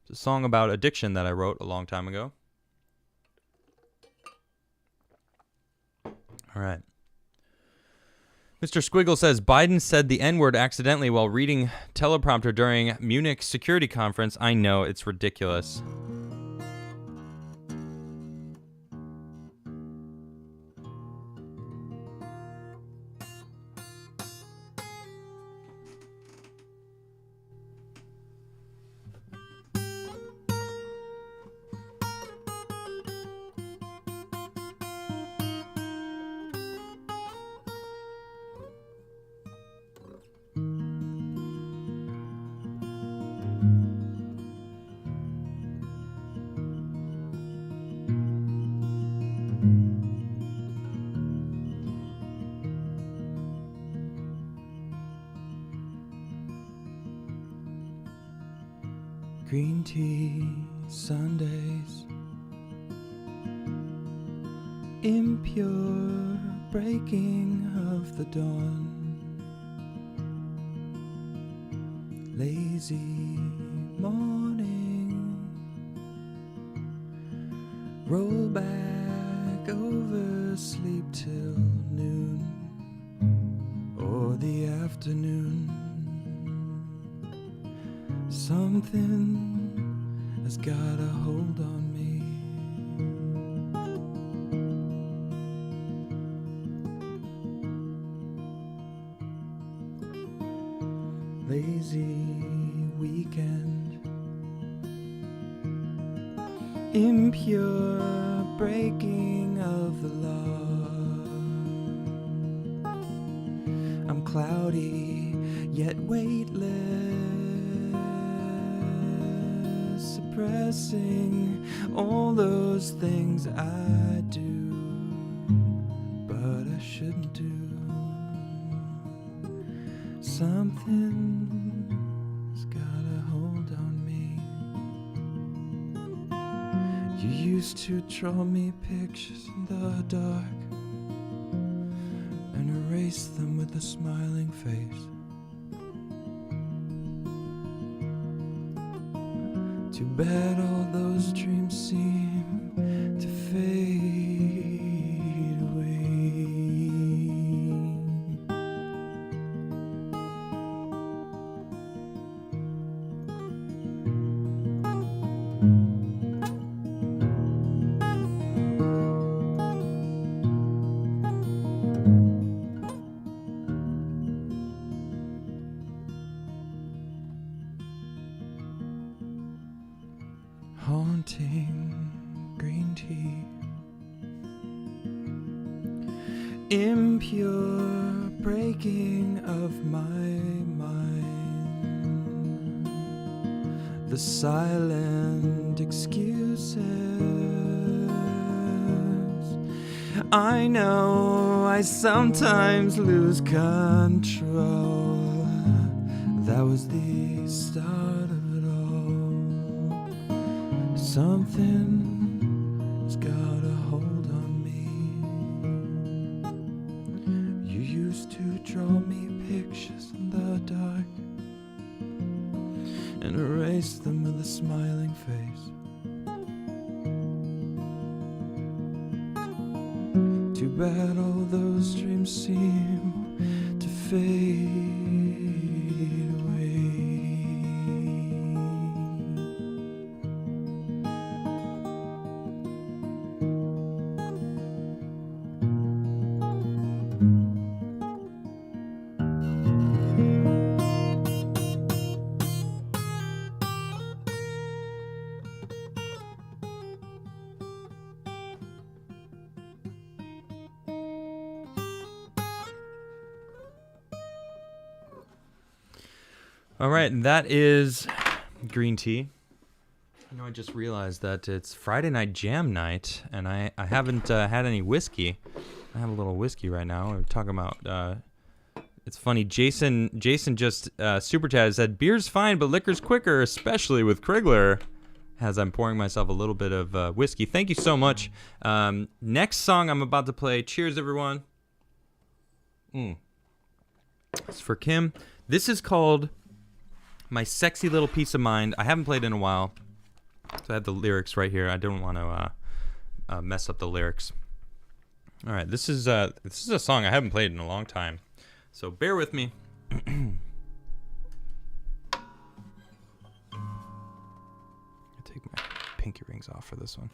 It's a song about addiction that I wrote a long time ago. All right. Mr. Squiggle says, Biden said the N-word accidentally while reading teleprompter during Munich security conference. I know, it's ridiculous. Green tea Sundays, impure breaking of the dawn, lazy morning, roll back over sleep till noon or the afternoon. Something has got a hold on me. Lazy weekend, impure breaking of the law. I'm cloudy yet weightless, suppressing all those things I do, but I shouldn't do. Something's got a hold on me. You used to draw me pictures in the dark and erase them with a smiling face. Too bad all those dreams seem to fade away. Haunting green tea, impure breaking of my mind, the silent excuses. I know I sometimes lose control. That was the start of it all. Something's got a hold on me. You used to draw me pictures in the dark and erase them with a smiling face. Too bad all those dreams seem to fade away. All right, and that is green tea. You know, I just realized that it's Friday night jam night, and I haven't had any whiskey. I have a little whiskey right now. We're talking about. It's funny. Jason just super chatted, said beer's fine, but liquor's quicker, especially with Crigler. As I'm pouring myself a little bit of whiskey. Thank you so much. Next song I'm about to play. Cheers, everyone. It's for Kim. This is called My Sexy Little Piece of Mind. I haven't played in a while, so I have the lyrics right here. I don't want to mess up the lyrics. All right, this is a song I haven't played in a long time, so bear with me. I'll take my pinky rings off for this one.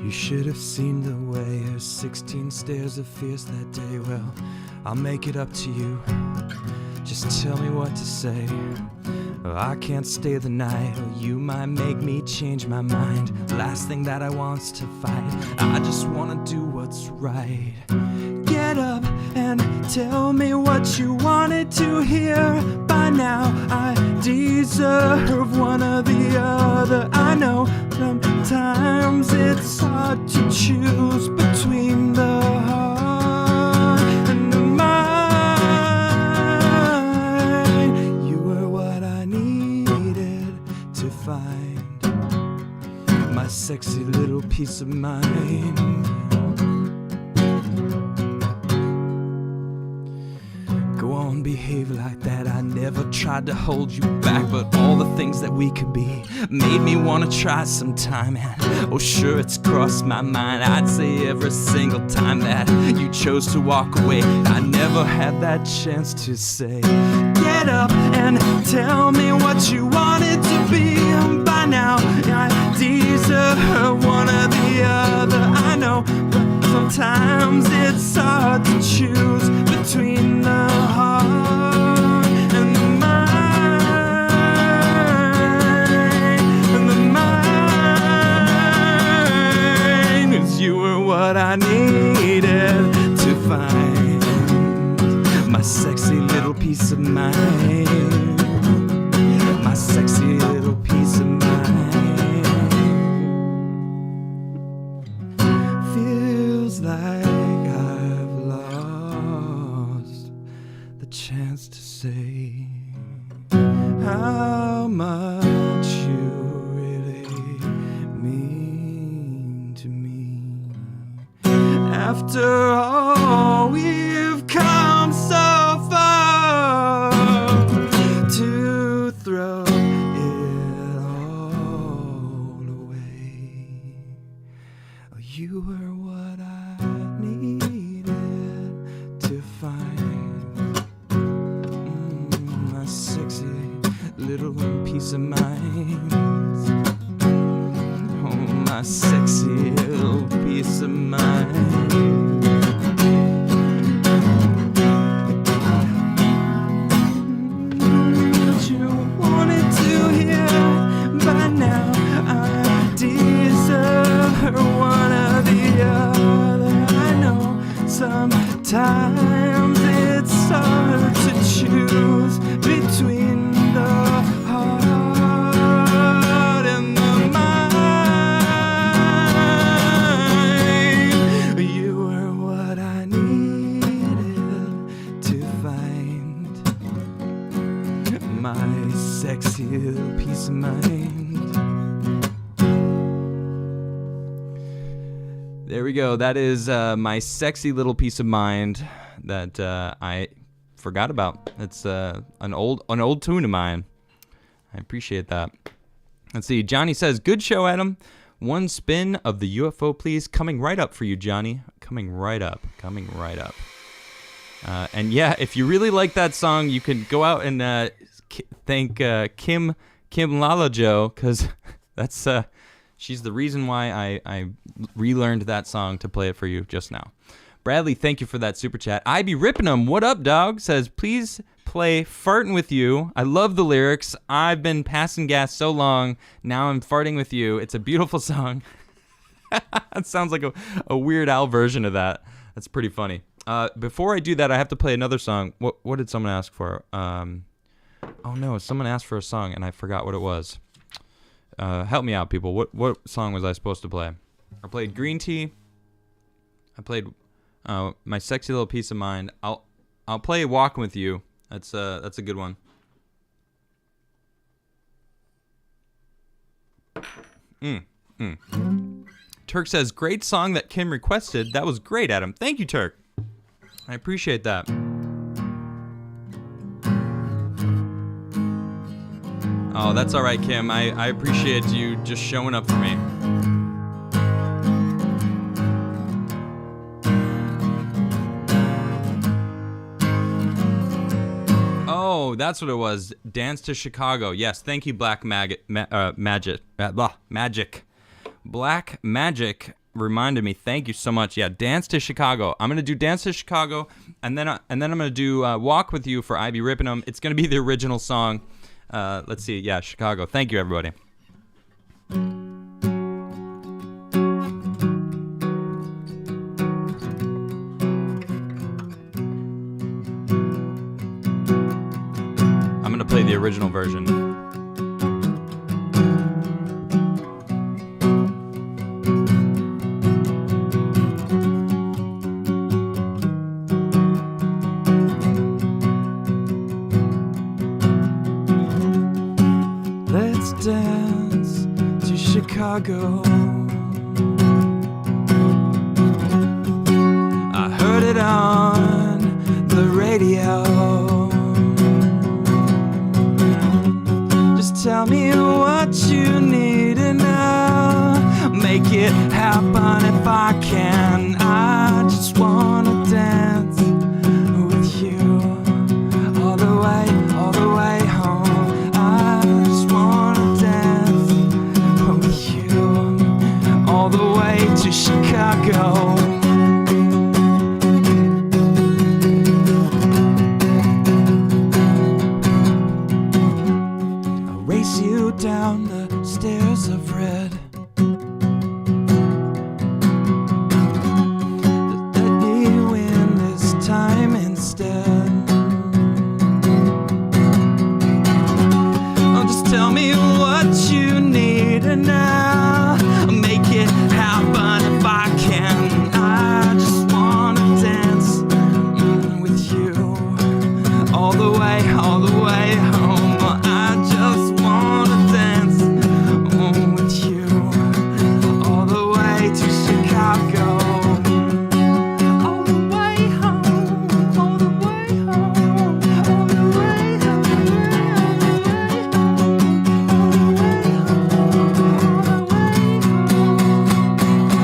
You should have seen the way her 16 stares of fierce that day. Well, I'll make it up to you. Just tell me what to say. Or I can't stay the night, or you might make me change my mind. Last thing that I want's to fight. I just wanna do what's right. Get up and tell me what you wanted to hear. By now I deserve one or the other. I know sometimes it's hard to choose between the heart and the mind. You were what I needed to find my sexy little piece of mind. Go on, behave like that. I never tried to hold you back, but all the things that we could be made me want to try sometime. And oh, sure, it's crossed my mind. I'd say every single time that you chose to walk away, I never had that chance to say, get up and tell me what you wanted to be. By now, I deserve one or the other. I know, but sometimes it's hard to choose between the heart and the mind. And the mind, 'cause you were what I needed to find my sexy little piece of mind. My sexy little piece of mind. Feels like I've lost the chance to say how much you really mean to me. After all, we've come so far to throw it all away. You were what I needed to find my sexy little piece of mind. Oh, my sexy little piece of mind. What you wanted to hear. By now I deserve one or the other. I know sometimes it's hard to choose between the heart and the mind. You were what I needed to find my sexy little piece of mind. There we go. That is my sexy little piece of mind that I forgot about. It's an old tune of mine. I appreciate that. Let's see. Johnny says, "Good show, Adam. One spin of the UFO, please. Coming right up for you, Johnny. Coming right up. Coming right up." And yeah, if you really like that song, you can go out and thank Kim Lalajo, because that's she's the reason why I relearned that song to play it for you just now. Bradley, thank you for that super chat. I be ripping 'em. What up, dog? Says, please play Fartin' With You. I love the lyrics. I've been passing gas so long. Now I'm farting with you. It's a beautiful song. It sounds like a Weird Al version of that. That's pretty funny. Before I do that, I have to play another song. What did someone ask for? Oh no, someone asked for a song and I forgot what it was. Help me out, people. What song was I supposed to play? I played Green Tea. I played My Sexy Little Piece of Mind. I'll play Walking With You. That's a good one. Turk says, great song that Kim requested. That was great, Adam. Thank you, Turk. I appreciate that. Oh, that's all right, Kim. I appreciate you just showing up for me. Oh, that's what it was. Dance to Chicago. Yes, thank you, Black Magic. Black Magic reminded me. Thank you so much. Yeah, Dance to Chicago. I'm gonna do Dance to Chicago, and then I'm gonna do Walk With You for Ivy Rippenham. It's gonna be the original song. Let's see. Yeah, Chicago. Thank you, everybody. the original version. Let's dance to Chicago. I heard it on the radio. Just tell me what you need and I'll make it happen if I can. I just wanna dance with you all the way home. I just wanna dance with you all the way to Chicago. Down the stairs of red. Let me win this time instead. Oh, just tell me what you need and I'll make it happen if I can. I just wanna dance with you all the way home. I just wanna dance with you all the way to Chicago. All the way home, all the way home, all the way home,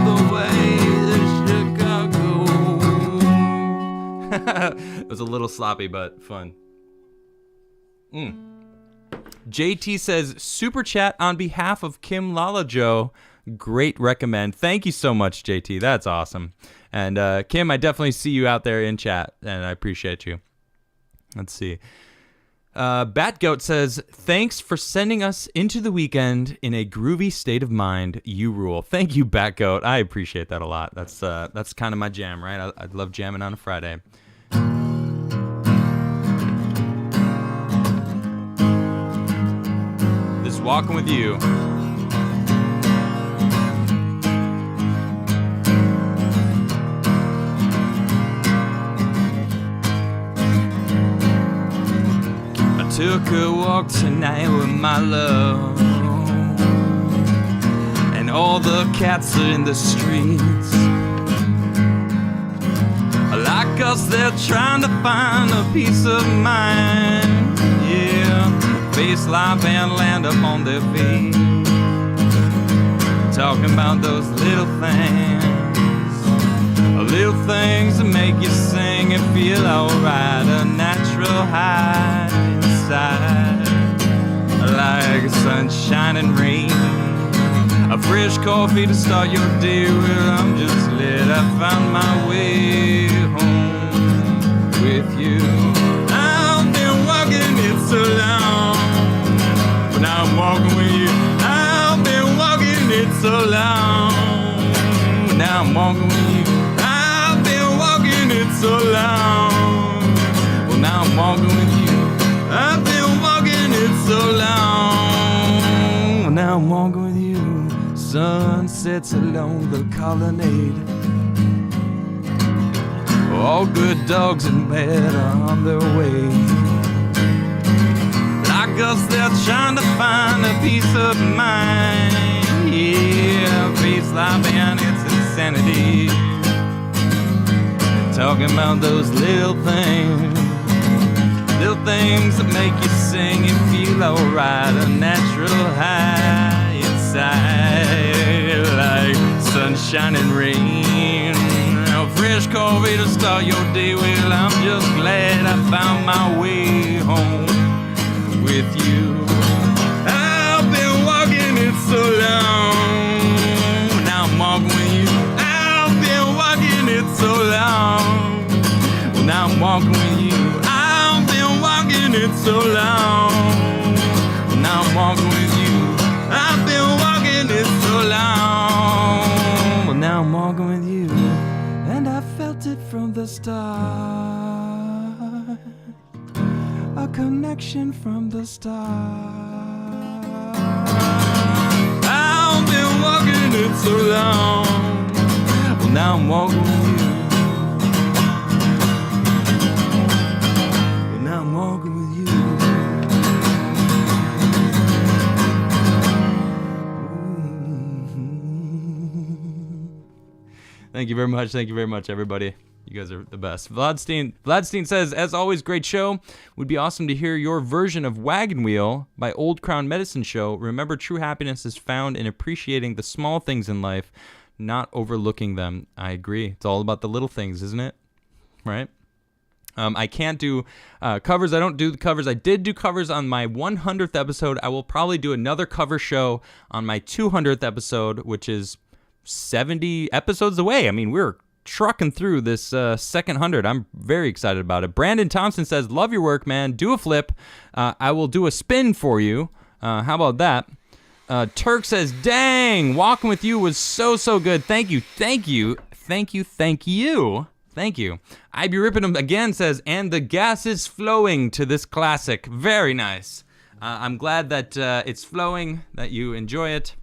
all the way to Chicago. It was a little sloppy, but fun. JT says, super chat on behalf of Kim Lalajo. Great recommend. Thank you so much, JT. That's awesome. And Kim, I definitely see you out there in chat, and I appreciate you. Let's see. Batgoat says, thanks for sending us into the weekend in a groovy state of mind. You rule. Thank you, Batgoat. I appreciate that a lot. That's kind of my jam, right? I love jamming on a Friday. Walking with you. I took a walk tonight with my love, and all the cats are in the streets. Like us, they're trying to find a peace of mind. Yeah. Face life and land up on their feet, talking about those little things that make you sing and feel alright. A natural high inside, like sunshine and rain. A fresh coffee to start your day. Well, I'm just glad I found my way home with you. I've been walking it so long, now I'm walking with you. I've been walking it so long. Now I'm walking with you. I've been walking it so long. Well, now I'm walking with you. I've been walking it so long. Well, now I'm walking with you. Sunsets along the colonnade. All good dogs and bad are on their way. Us, they're trying to find a peace of mind. Yeah, peace life and its insanity. Talking about those little things that make you sing and feel alright. A natural high inside, like sunshine and rain. A fresh coffee to start your day. Well, I'm just glad I found my way home with you. I've been walking it so long. Now I'm walking with you. I've been walking it so long. Well, now I'm walking with you. I've been walking it so long. Well, now I'm walking with you. I've been walking it so long. Well, now I'm walking with you. And I felt it from the start. A connection from the start. I've been walking it so long. Well, now I'm walking with you. Well, now I'm walking with you. Thank you very much. Thank you very much, everybody. You guys are the best. Vladstein says, as always, great show. Would be awesome to hear your version of Wagon Wheel by Old Crown Medicine Show. Remember, true happiness is found in appreciating the small things in life, not overlooking them. I agree. It's all about the little things, isn't it? Right? I can't do covers. I don't do the covers. I did do covers on my 100th episode. I will probably do another cover show on my 200th episode, which is 70 episodes away. I mean, we're trucking through this second 100. I'm very excited about it. Brandon Thompson says, love your work, man. Do a flip. I will do a spin for you. How about that? Turk says, dang, walking with you was so good. Thank you. I Be Ripping Him again says, and the gas is flowing to this classic. Very nice. I'm glad that it's flowing, that you enjoy it.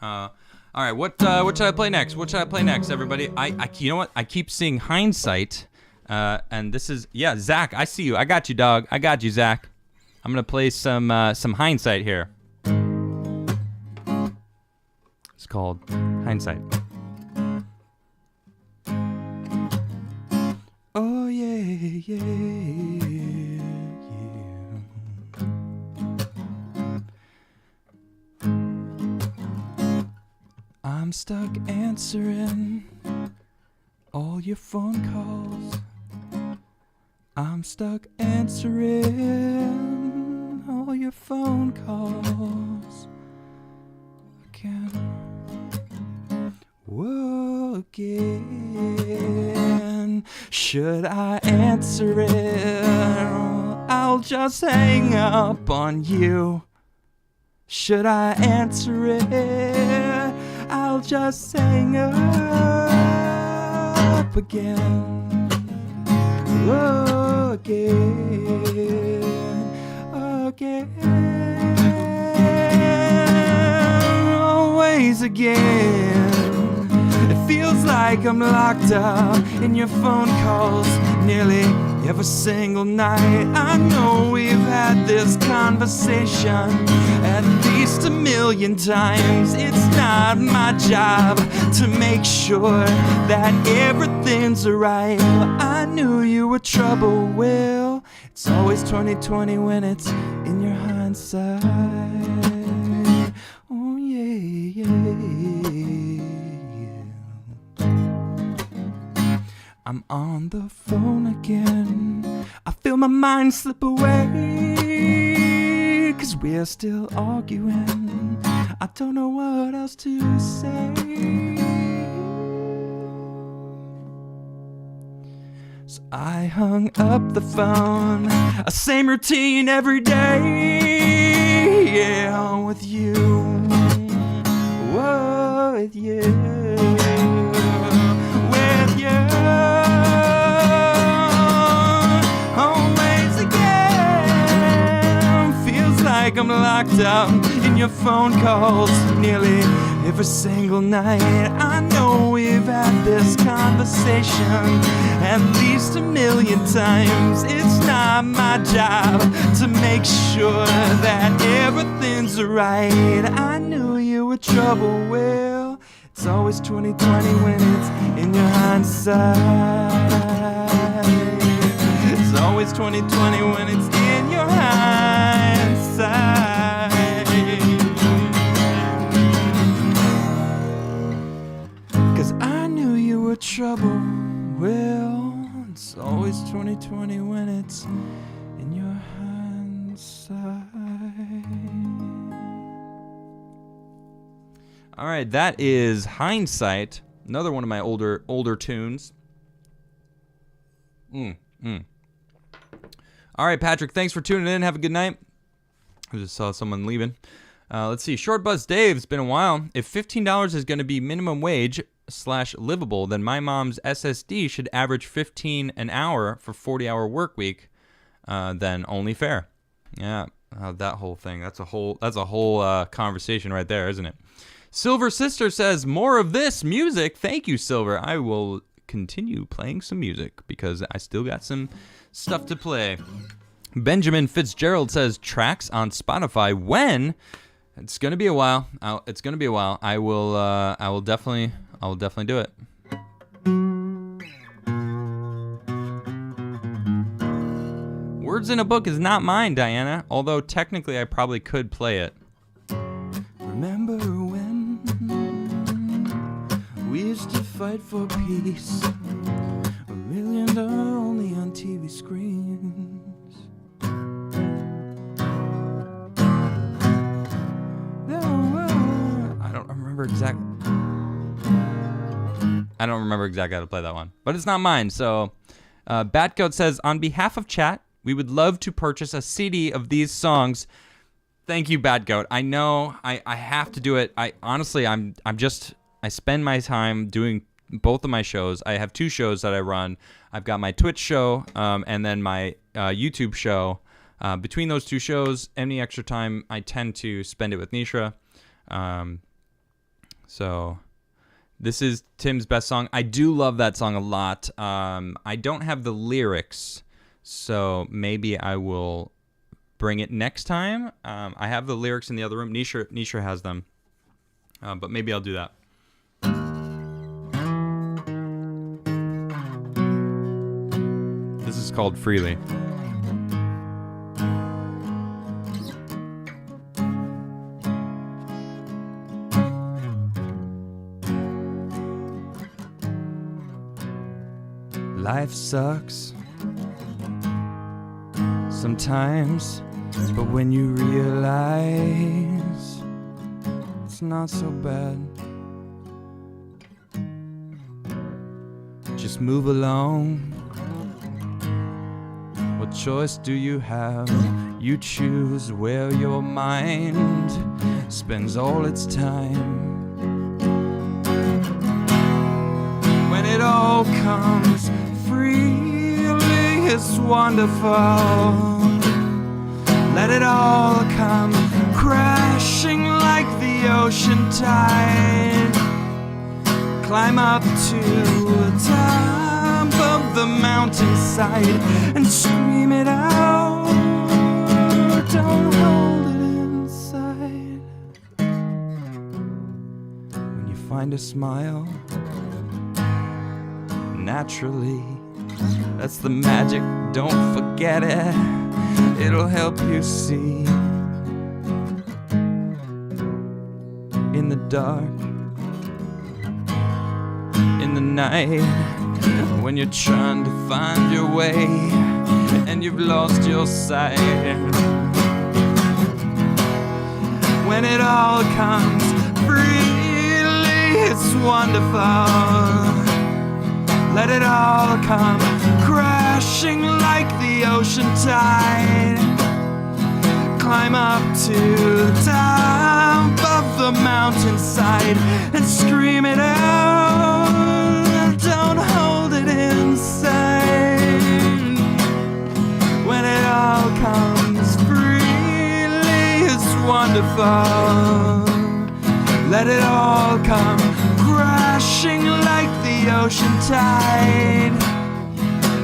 All right, what should I play next? What should I play next, everybody? You know what? I keep seeing Hindsight, and this is, yeah, Zach, I see you. I got you, dog. I got you, Zach. I'm gonna play some Hindsight here. It's called Hindsight. Oh yeah. I'm stuck answering all your phone calls. I'm stuck answering all your phone calls. Again. Whoa, again. Should I answer it? I'll just hang up on you. Should I answer it? I'll just hang up again. Oh, again. Always again. It feels like I'm locked up in your phone calls nearly every single night. I know we've had this conversation at least 1,000,000 times. It's not my job to make sure that everything's alright. Well, I knew you were trouble, Will. It's always 2020 when it's in your hindsight. Oh yeah. I'm on the phone again. I feel my mind slip away, 'cause we're still arguing. I don't know what else to say. So I hung up the phone. Same routine every day. Yeah, with you. Whoa, with you. With you. Always again. Feels like I'm locked up in your phone calls nearly every single night. I know we've had this conversation at least 1,000,000 times. It's not my job to make sure that everything's right. I knew you were trouble, Will. It's always 2020 when it's in your hindsight. It's always 2020 when it's in your hindsight. 'Cause I knew you were trouble, Will. It's always 2020 when it's in your hindsight. All right, that is Hindsight, another one of my older tunes. All right, Patrick, thanks for tuning in. Have a good night. I just saw someone leaving. Let's see. Short Buzz Dave, it's been a while. If $15 is going to be minimum wage / livable, then my mom's SSD should average $15 an hour for 40-hour work week. then only fair. Yeah, that whole thing. That's a whole conversation right there, isn't it? Silver Sister says, more of this music. Thank you, Silver. I will continue playing some music because I still got some stuff to play. Benjamin Fitzgerald says, tracks on Spotify. When? It's gonna be a while. I will definitely do it. Words in a Book is not mine, Diana, although technically I probably could play it. Remember when we used to fight for peace? $1 million only on TV screens. I don't remember exactly how to play that one, but it's not mine. So, Batgoat says, on behalf of chat, we would love to purchase a CD of these songs. Thank you, Batgoat. I know I have to do it. I spend my time doing both of my shows. I have 2 shows that I run. I've got my Twitch show and then my YouTube show. Between those 2 shows, any extra time, I tend to spend it with Nishra. So this is Tim's best song. I do love that song a lot. I don't have the lyrics, so maybe I will bring it next time. I have the lyrics in the other room. Nishra has them, but maybe I'll do that. This is called Freely. Life sucks sometimes, but when you realize it's not so bad, just move along. What choice do you have? You choose where your mind spends all its time. When it all comes freely, it's wonderful. Let it all come crashing like the ocean tide. Climb up to the top of the mountainside and scream it out. Don't hold it inside. When you find a smile naturally, that's the magic, don't forget it. It'll help you see in the dark, in the night, when you're trying to find your way and you've lost your sight. When it all comes freely, it's wonderful. Let it all come crashing like the ocean tide. Climb up to the top of the mountainside and scream it out. Don't hold it inside. When it all comes freely, it's wonderful. Let it all come crashing like the ocean tide.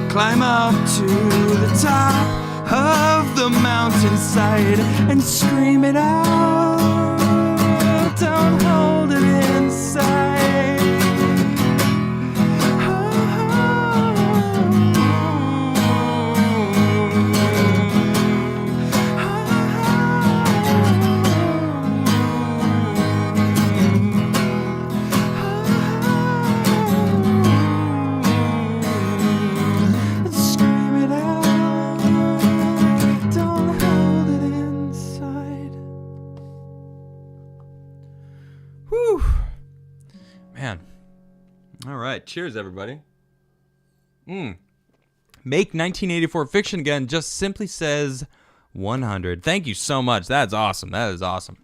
Climb up to the top of the mountainside and scream it out. Don't hold it inside. Cheers, everybody. Make 1984 fiction again just simply says 100. Thank you so much. That's awesome. That is awesome.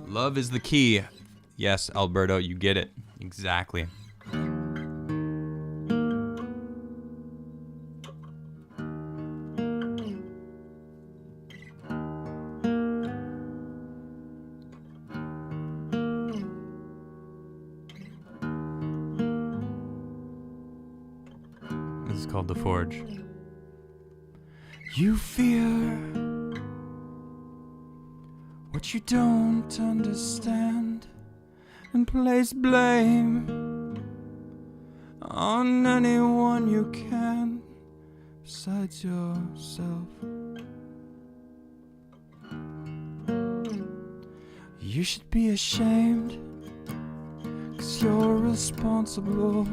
Love is the key. Yes, Alberto, you get it. Exactly. is called The Forge. You fear what you don't understand and place blame on anyone you can besides yourself. You should be ashamed, 'cause you're responsible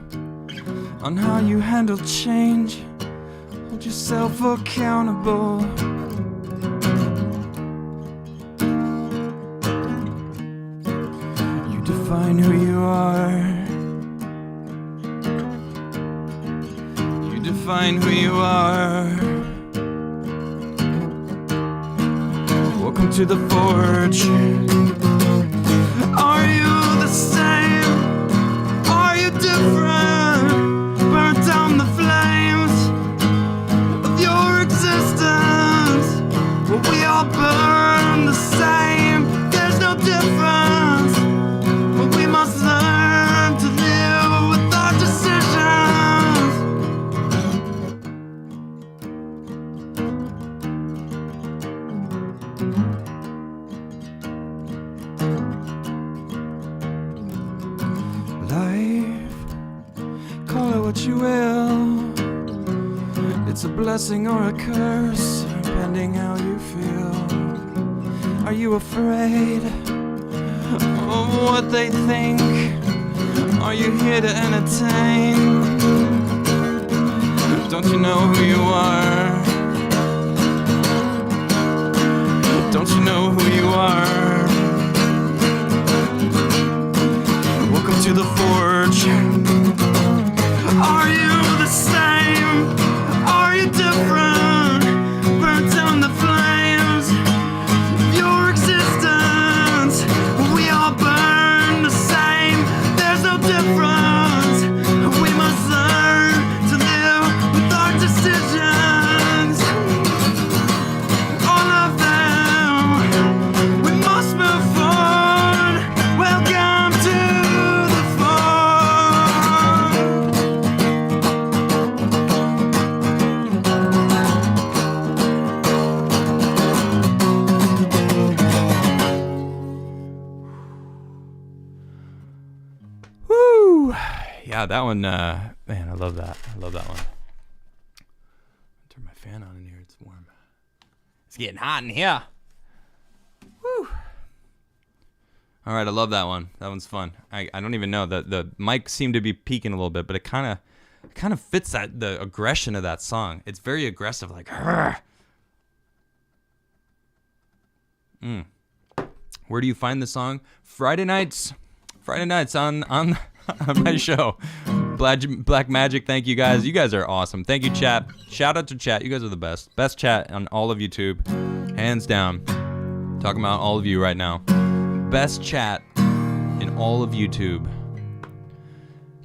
on how you handle change. Hold yourself accountable. You define who you are. You define who you are. Welcome to the Forge. Are you the same? Are you different? Burn down the flames of your existence. Will we all burn the same? There's no difference, but we must learn to live with our decisions. Life, call it what you will. It's a blessing or a curse, depending how you feel. Are you afraid of what they think? Are you here to entertain? Don't you know who you are? Don't you know who you are? Welcome to the Forge. Are you the same? Are you different? Burn down the flames of your existence. We all burn the same. There's no difference. We must learn to live with our decisions. All of them. We must move forward. Welcome to the Forge. Woo! Yeah, that one, man, I love that. I love that one. Turn my fan on in here, it's warm. It's getting hot in here. Woo! All right, I love that one. That one's fun. I don't even know. The mic seemed to be peaking a little bit, but it kind of fits the aggression of that song. It's very aggressive, like, Where do you find the song? Friday nights on my show. Black Magic, thank you guys. You guys are awesome. Thank you, chat. Shout out to chat. You guys are the best. Best chat on all of YouTube. Hands down. Talking about all of you right now. Best chat in all of YouTube.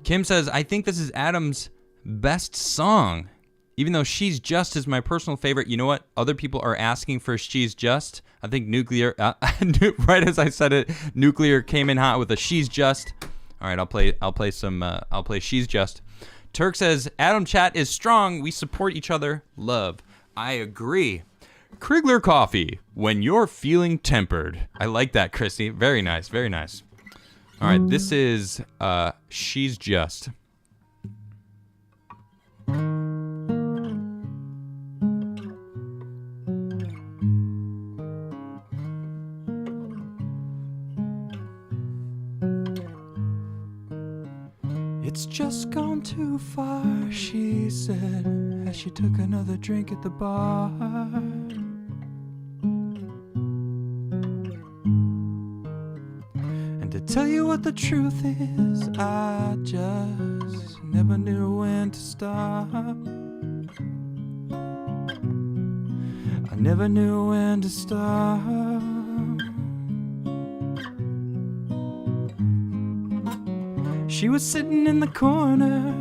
Kim says, I think this is Adam's best song. Even though She's Just is my personal favorite. You know what? Other people are asking for She's Just. I think Nuclear, right as I said it, Nuclear came in hot with a She's Just. All right, I'll play She's Just. Turk says, Adam chat is strong. We support each other. Love. I agree. Crigler coffee when you're feeling tempered. I like that, Chrissy. Very nice, very nice. All right, this is She's Just. It's just gone too far, she said, as she took another drink at the bar. And to tell you what the truth is, I just never knew when to stop. I never knew when to stop. She was sitting in the corner,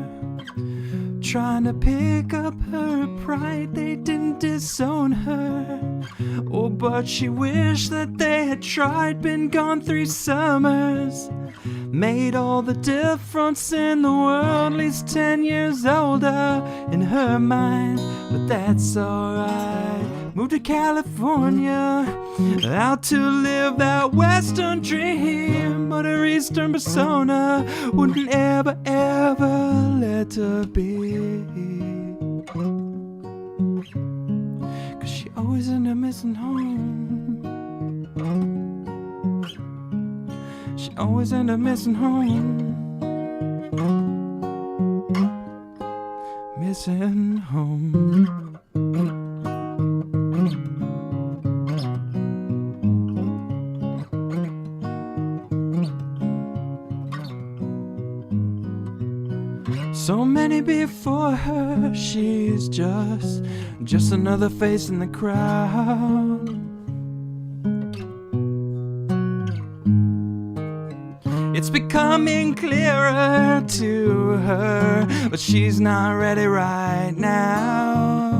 trying to pick up her pride. They didn't disown her. Oh, but she wished that they had tried. Been gone 3 summers, made all the difference in the world. At least 10 years older in her mind, but that's alright. Moved to California, out to live that Western dream, but her Eastern persona wouldn't ever, ever let her be. 'Cause she always ended up missing home. She always ended up missing home. Missing home. So many before her, she's just another face in the crowd. It's becoming clearer to her, but she's not ready right now.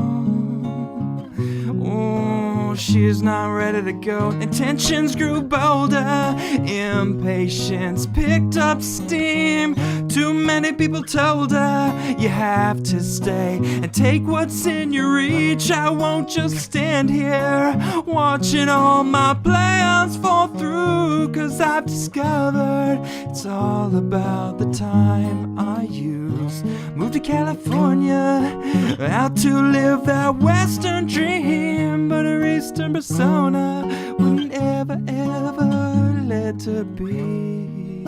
Oh, she's not ready to go. Intentions grew bolder, impatience picked up steam. Too many people told her, you have to stay and take what's in your reach. I won't just stand here watching all my plans fall through, 'cause I've discovered it's all about the time I use. Moved to California, out to live that Western dream, but her Eastern persona wouldn't ever, ever let her be.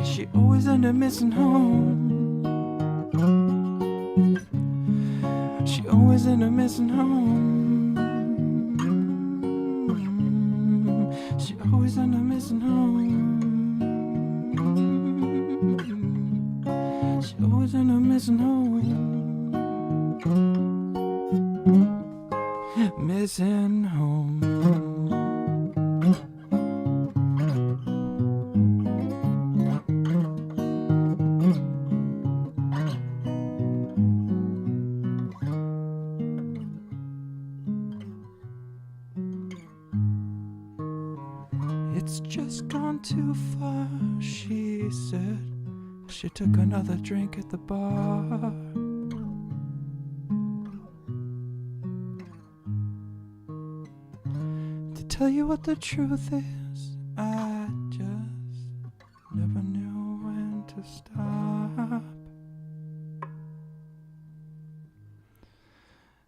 She always ended up missing home. She always ended up missing home. She always ended up missing home. She always ended up missing home. Missing home. It's just gone too far, she said. She took another drink at the bar. To tell you what the truth is, I just never knew when to stop.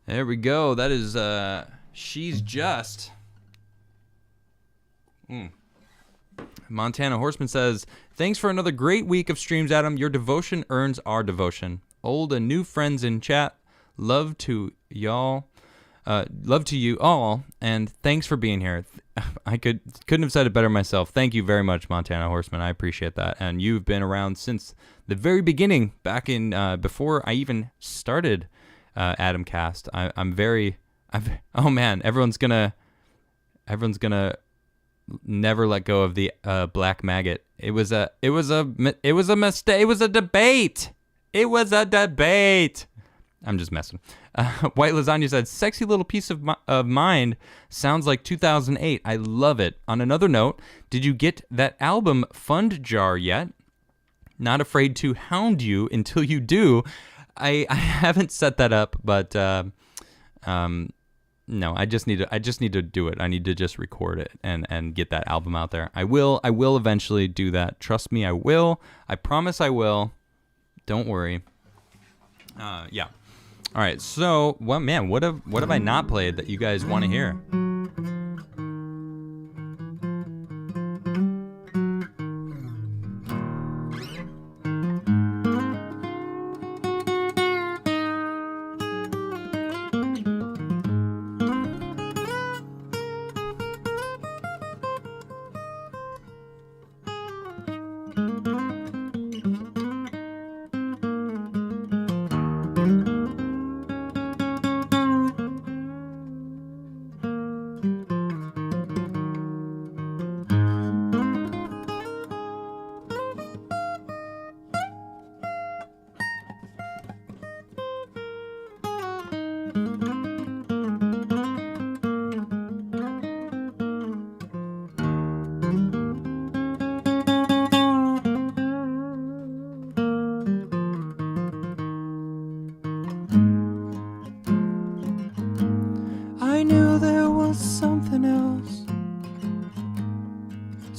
There we go. That is She's Just. Montana Horseman says, thanks for another great week of streams, Adam. Your devotion earns our devotion. Old and new friends in chat, love to y'all. Love to you all, and thanks for being here. I couldn't have said it better myself. Thank you very much, Montana Horseman. I appreciate that. And you've been around since the very beginning, back in before I even started Adamcast. Oh man, everyone's gonna never let go of the black maggot. It was a mistake. It was a debate. I'm just messing. White Lasagna said, sexy little piece of mind. Sounds like 2008. I love it. On another note, did you get that album Fund Jar yet? Not afraid to hound you until you do. I haven't set that up, but no, I just need to do it. I need to just record it and get that album out there. I will eventually do that. Trust me, I will. I promise I will. Don't worry. Yeah. All right. So, what have I not played that you guys want to hear?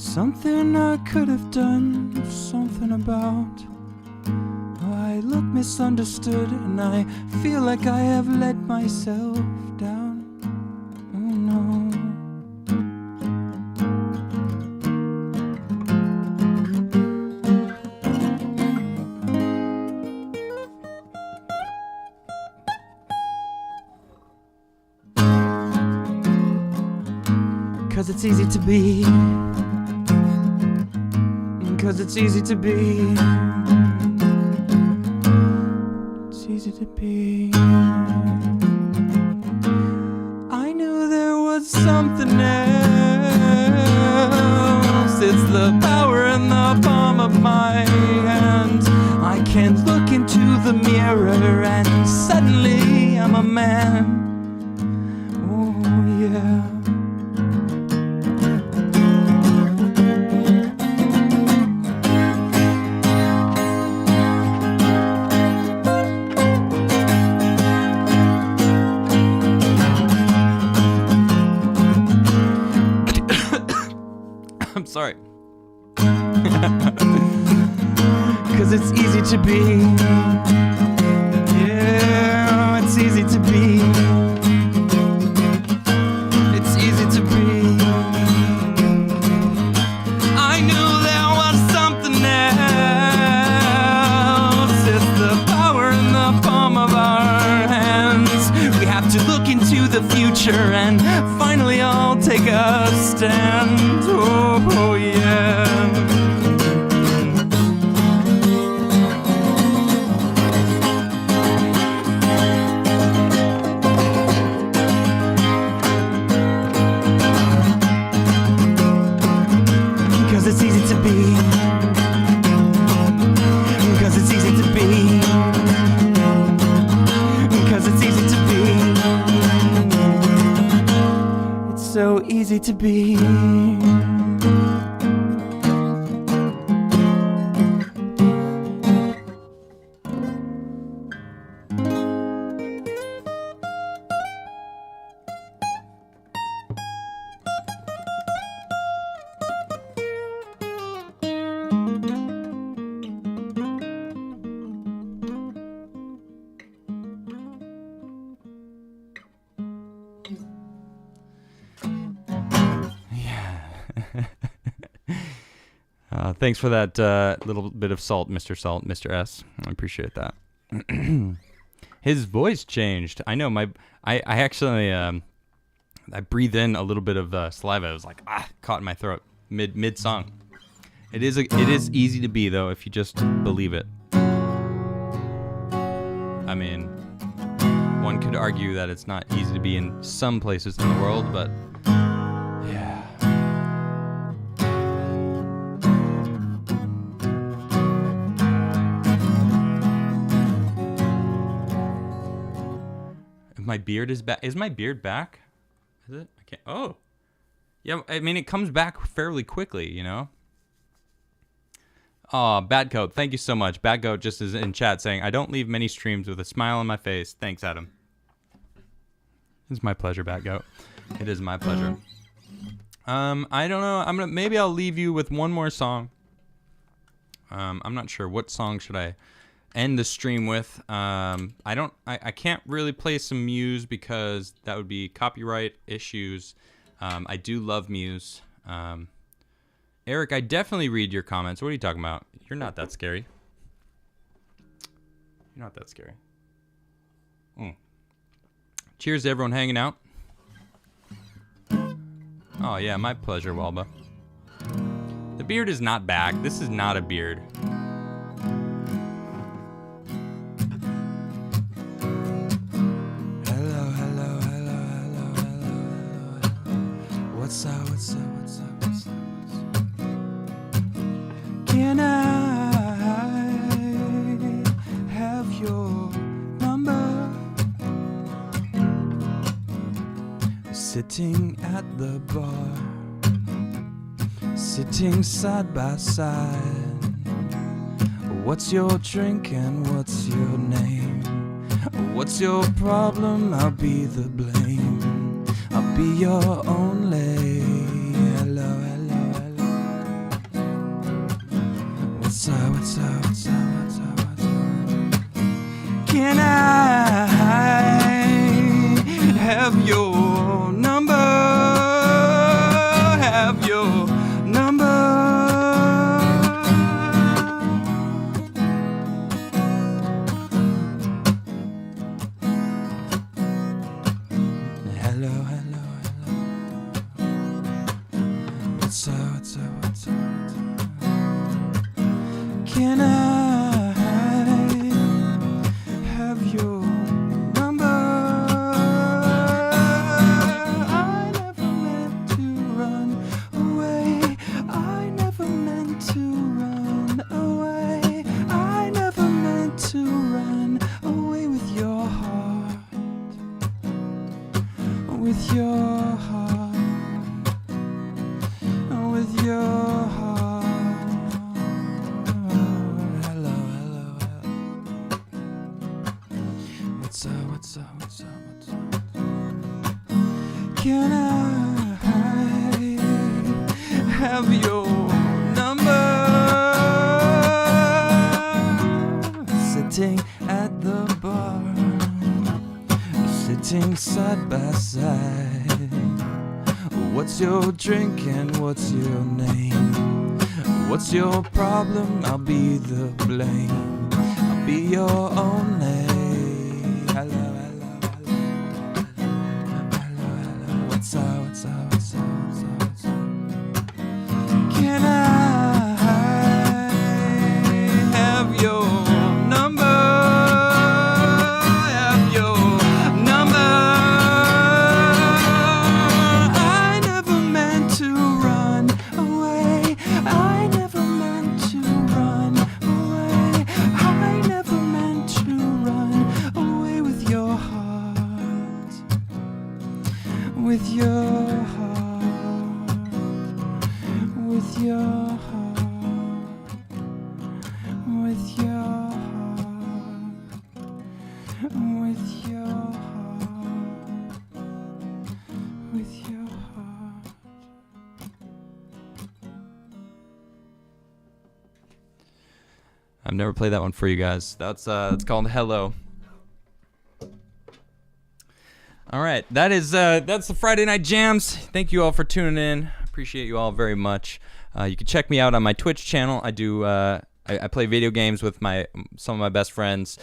Something I could have done something about. I look misunderstood and I feel like I have let myself down. Oh no. 'Cause it's easy to be. 'Cause it's easy to be. It's easy to be. I knew there was something else. It's the power in the palm of my hand. I can look into the mirror and suddenly I'm a man. Oh yeah. 'Cause it's easy to be. Yeah, it's easy to be. It's easy to be. I knew there was something else. It's the power in the palm of our hands. We have to look into the future and finally all take a stand. Oh yeah. 'Cause it's easy to be. 'Cause it's easy to be. 'Cause it's easy to be. It's so easy to be. Thanks for that little bit of salt, Mr. Salt, Mr. S. I appreciate that. His voice changed. I know I actually I breathed in a little bit of saliva. It was like caught in my throat mid song. It is easy to be though if you just believe it. I mean, one could argue that it's not easy to be in some places in the world, but yeah. My beard is back. Is my beard back? Is it? I can't. Oh, yeah. I mean, it comes back fairly quickly, you know. Oh, Badcoat, thank you so much. Badcoat just is in chat saying, "I don't leave many streams with a smile on my face." Thanks, Adam. It's my pleasure, Badcoat. It is my pleasure. I don't know. Maybe I'll leave you with one more song. I'm not sure what song should I end the stream with. I can't really play some Muse because that would be copyright issues. I do love Muse. Eric, I definitely read your comments. What are you talking about? You're not that scary. You're not that scary. Cheers to everyone hanging out. Oh yeah, my pleasure, Walba. The beard is not back. This is not a beard. What's up, what's up, what's up, what's up, what's up? Can I have your number? Sitting at the bar, sitting side by side. What's your drink and what's your name? What's your problem? I'll be the blame. I'll be your only. Hello, hello, hello. What's up, what's up, what's up, what's up? Can I have your number? Have your number? Hello, hello, hello. What's up, what's up, what's up, what's up? Can I have your number? I never meant to run away. I never meant to run away. I never meant to run away with your heart. With your heart. With your heart. What's up, what's up, what's up, what's up? Can I have your number? Sitting at the bar, sitting side by side. What's your drink and what's your name? What's your problem? I'll be the blame. I'll be your only. Hello, hello, hello. Hello, hello. What's up, what's up, what's up, what's up, what's up? Can I have your number? Have your number? I never meant to run away. I never meant to run away. I never meant to run away with your heart. With your heart. With your heart. With your heart. With your heart. With your heart. I've never played that one for you guys. That's it's called Hello. All right, that's the Friday Night Jams. Thank you all for tuning in. Appreciate you all very much. You can check me out on my Twitch channel. I do I play video games with some of my best friends.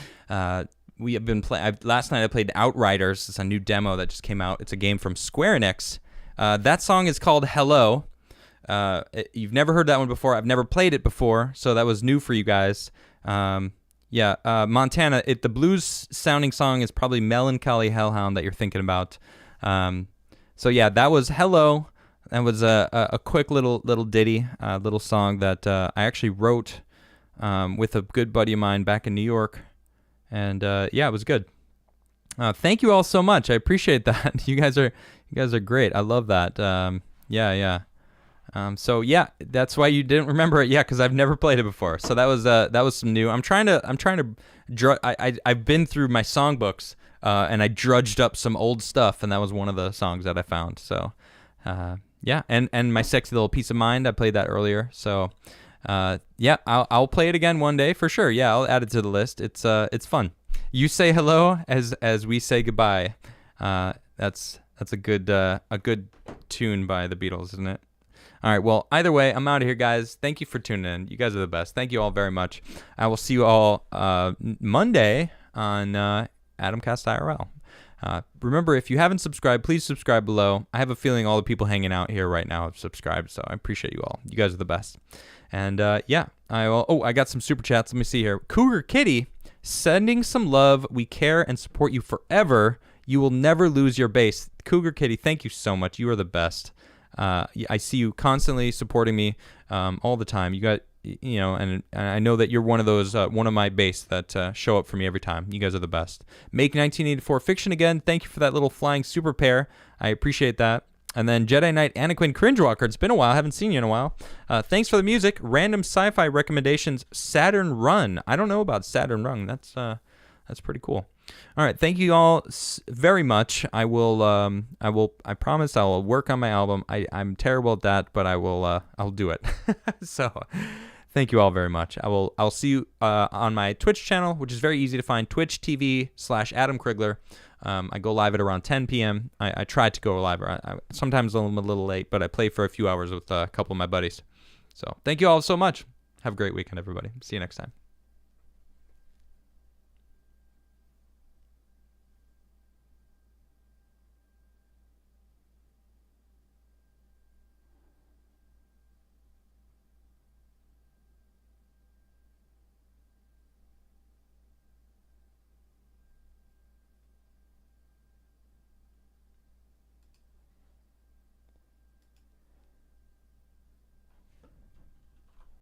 We have been last night I played Outriders. It's a new demo that just came out. It's a game from Square Enix. That song is called Hello. You've never heard that one before. I've never played it before, so that was new for you guys. Montana. The blues sounding song is probably Melancholy Hellhound that you're thinking about. So yeah, that was Hello. That was a quick little ditty, little song that I actually wrote with a good buddy of mine back in New York, and yeah, it was good. Thank you all so much. I appreciate that. You guys are great. I love that. So yeah, that's why you didn't remember it. Yeah, because I've never played it before. So that was some new. I've been through my songbooks and I drudged up some old stuff, and that was one of the songs that I found. So yeah, and my Sexy Little Piece of Mind, I played that earlier. So yeah, I'll play it again one day for sure. Yeah, I'll add it to the list. It's fun. You say hello as we say goodbye. That's a good tune by the Beatles, isn't it? All right, well, either way, I'm out of here, guys. Thank you for tuning in. You guys are the best. Thank you all very much. I will see you all Monday on Adamcast IRL. Remember, if you haven't subscribed, please subscribe below. I have a feeling all the people hanging out here right now have subscribed, so I appreciate you all. You guys are the best. And yeah, I got some super chats. Let me see here. Cougar Kitty, sending some love. We care and support you forever. You will never lose your base. Cougar Kitty, thank you so much. You are the best. I see you constantly supporting me all the time. You got, and I know that you're one of those, one of my base that show up for me every time. You guys are the best. Make 1984 Fiction again. Thank you for that little flying super pair. I appreciate that. And then Jedi Knight Anakin Cringewalker. It's been a while. I haven't seen you in a while. Thanks for the music. Random sci-fi recommendations. Saturn Run. I don't know about Saturn Run. That's pretty cool. All right, thank you all very much. I promise I'll work on my album. I'm terrible at that, but I'll do it. So, Thank you all very much. I'll see you on my Twitch channel, which is very easy to find, Twitch TV/Adam Crigler. I go live at around 10 p.m. I try to go live. Sometimes I'm a little late, but I play for a few hours with a couple of my buddies. So thank you all so much. Have a great weekend, everybody. See you next time.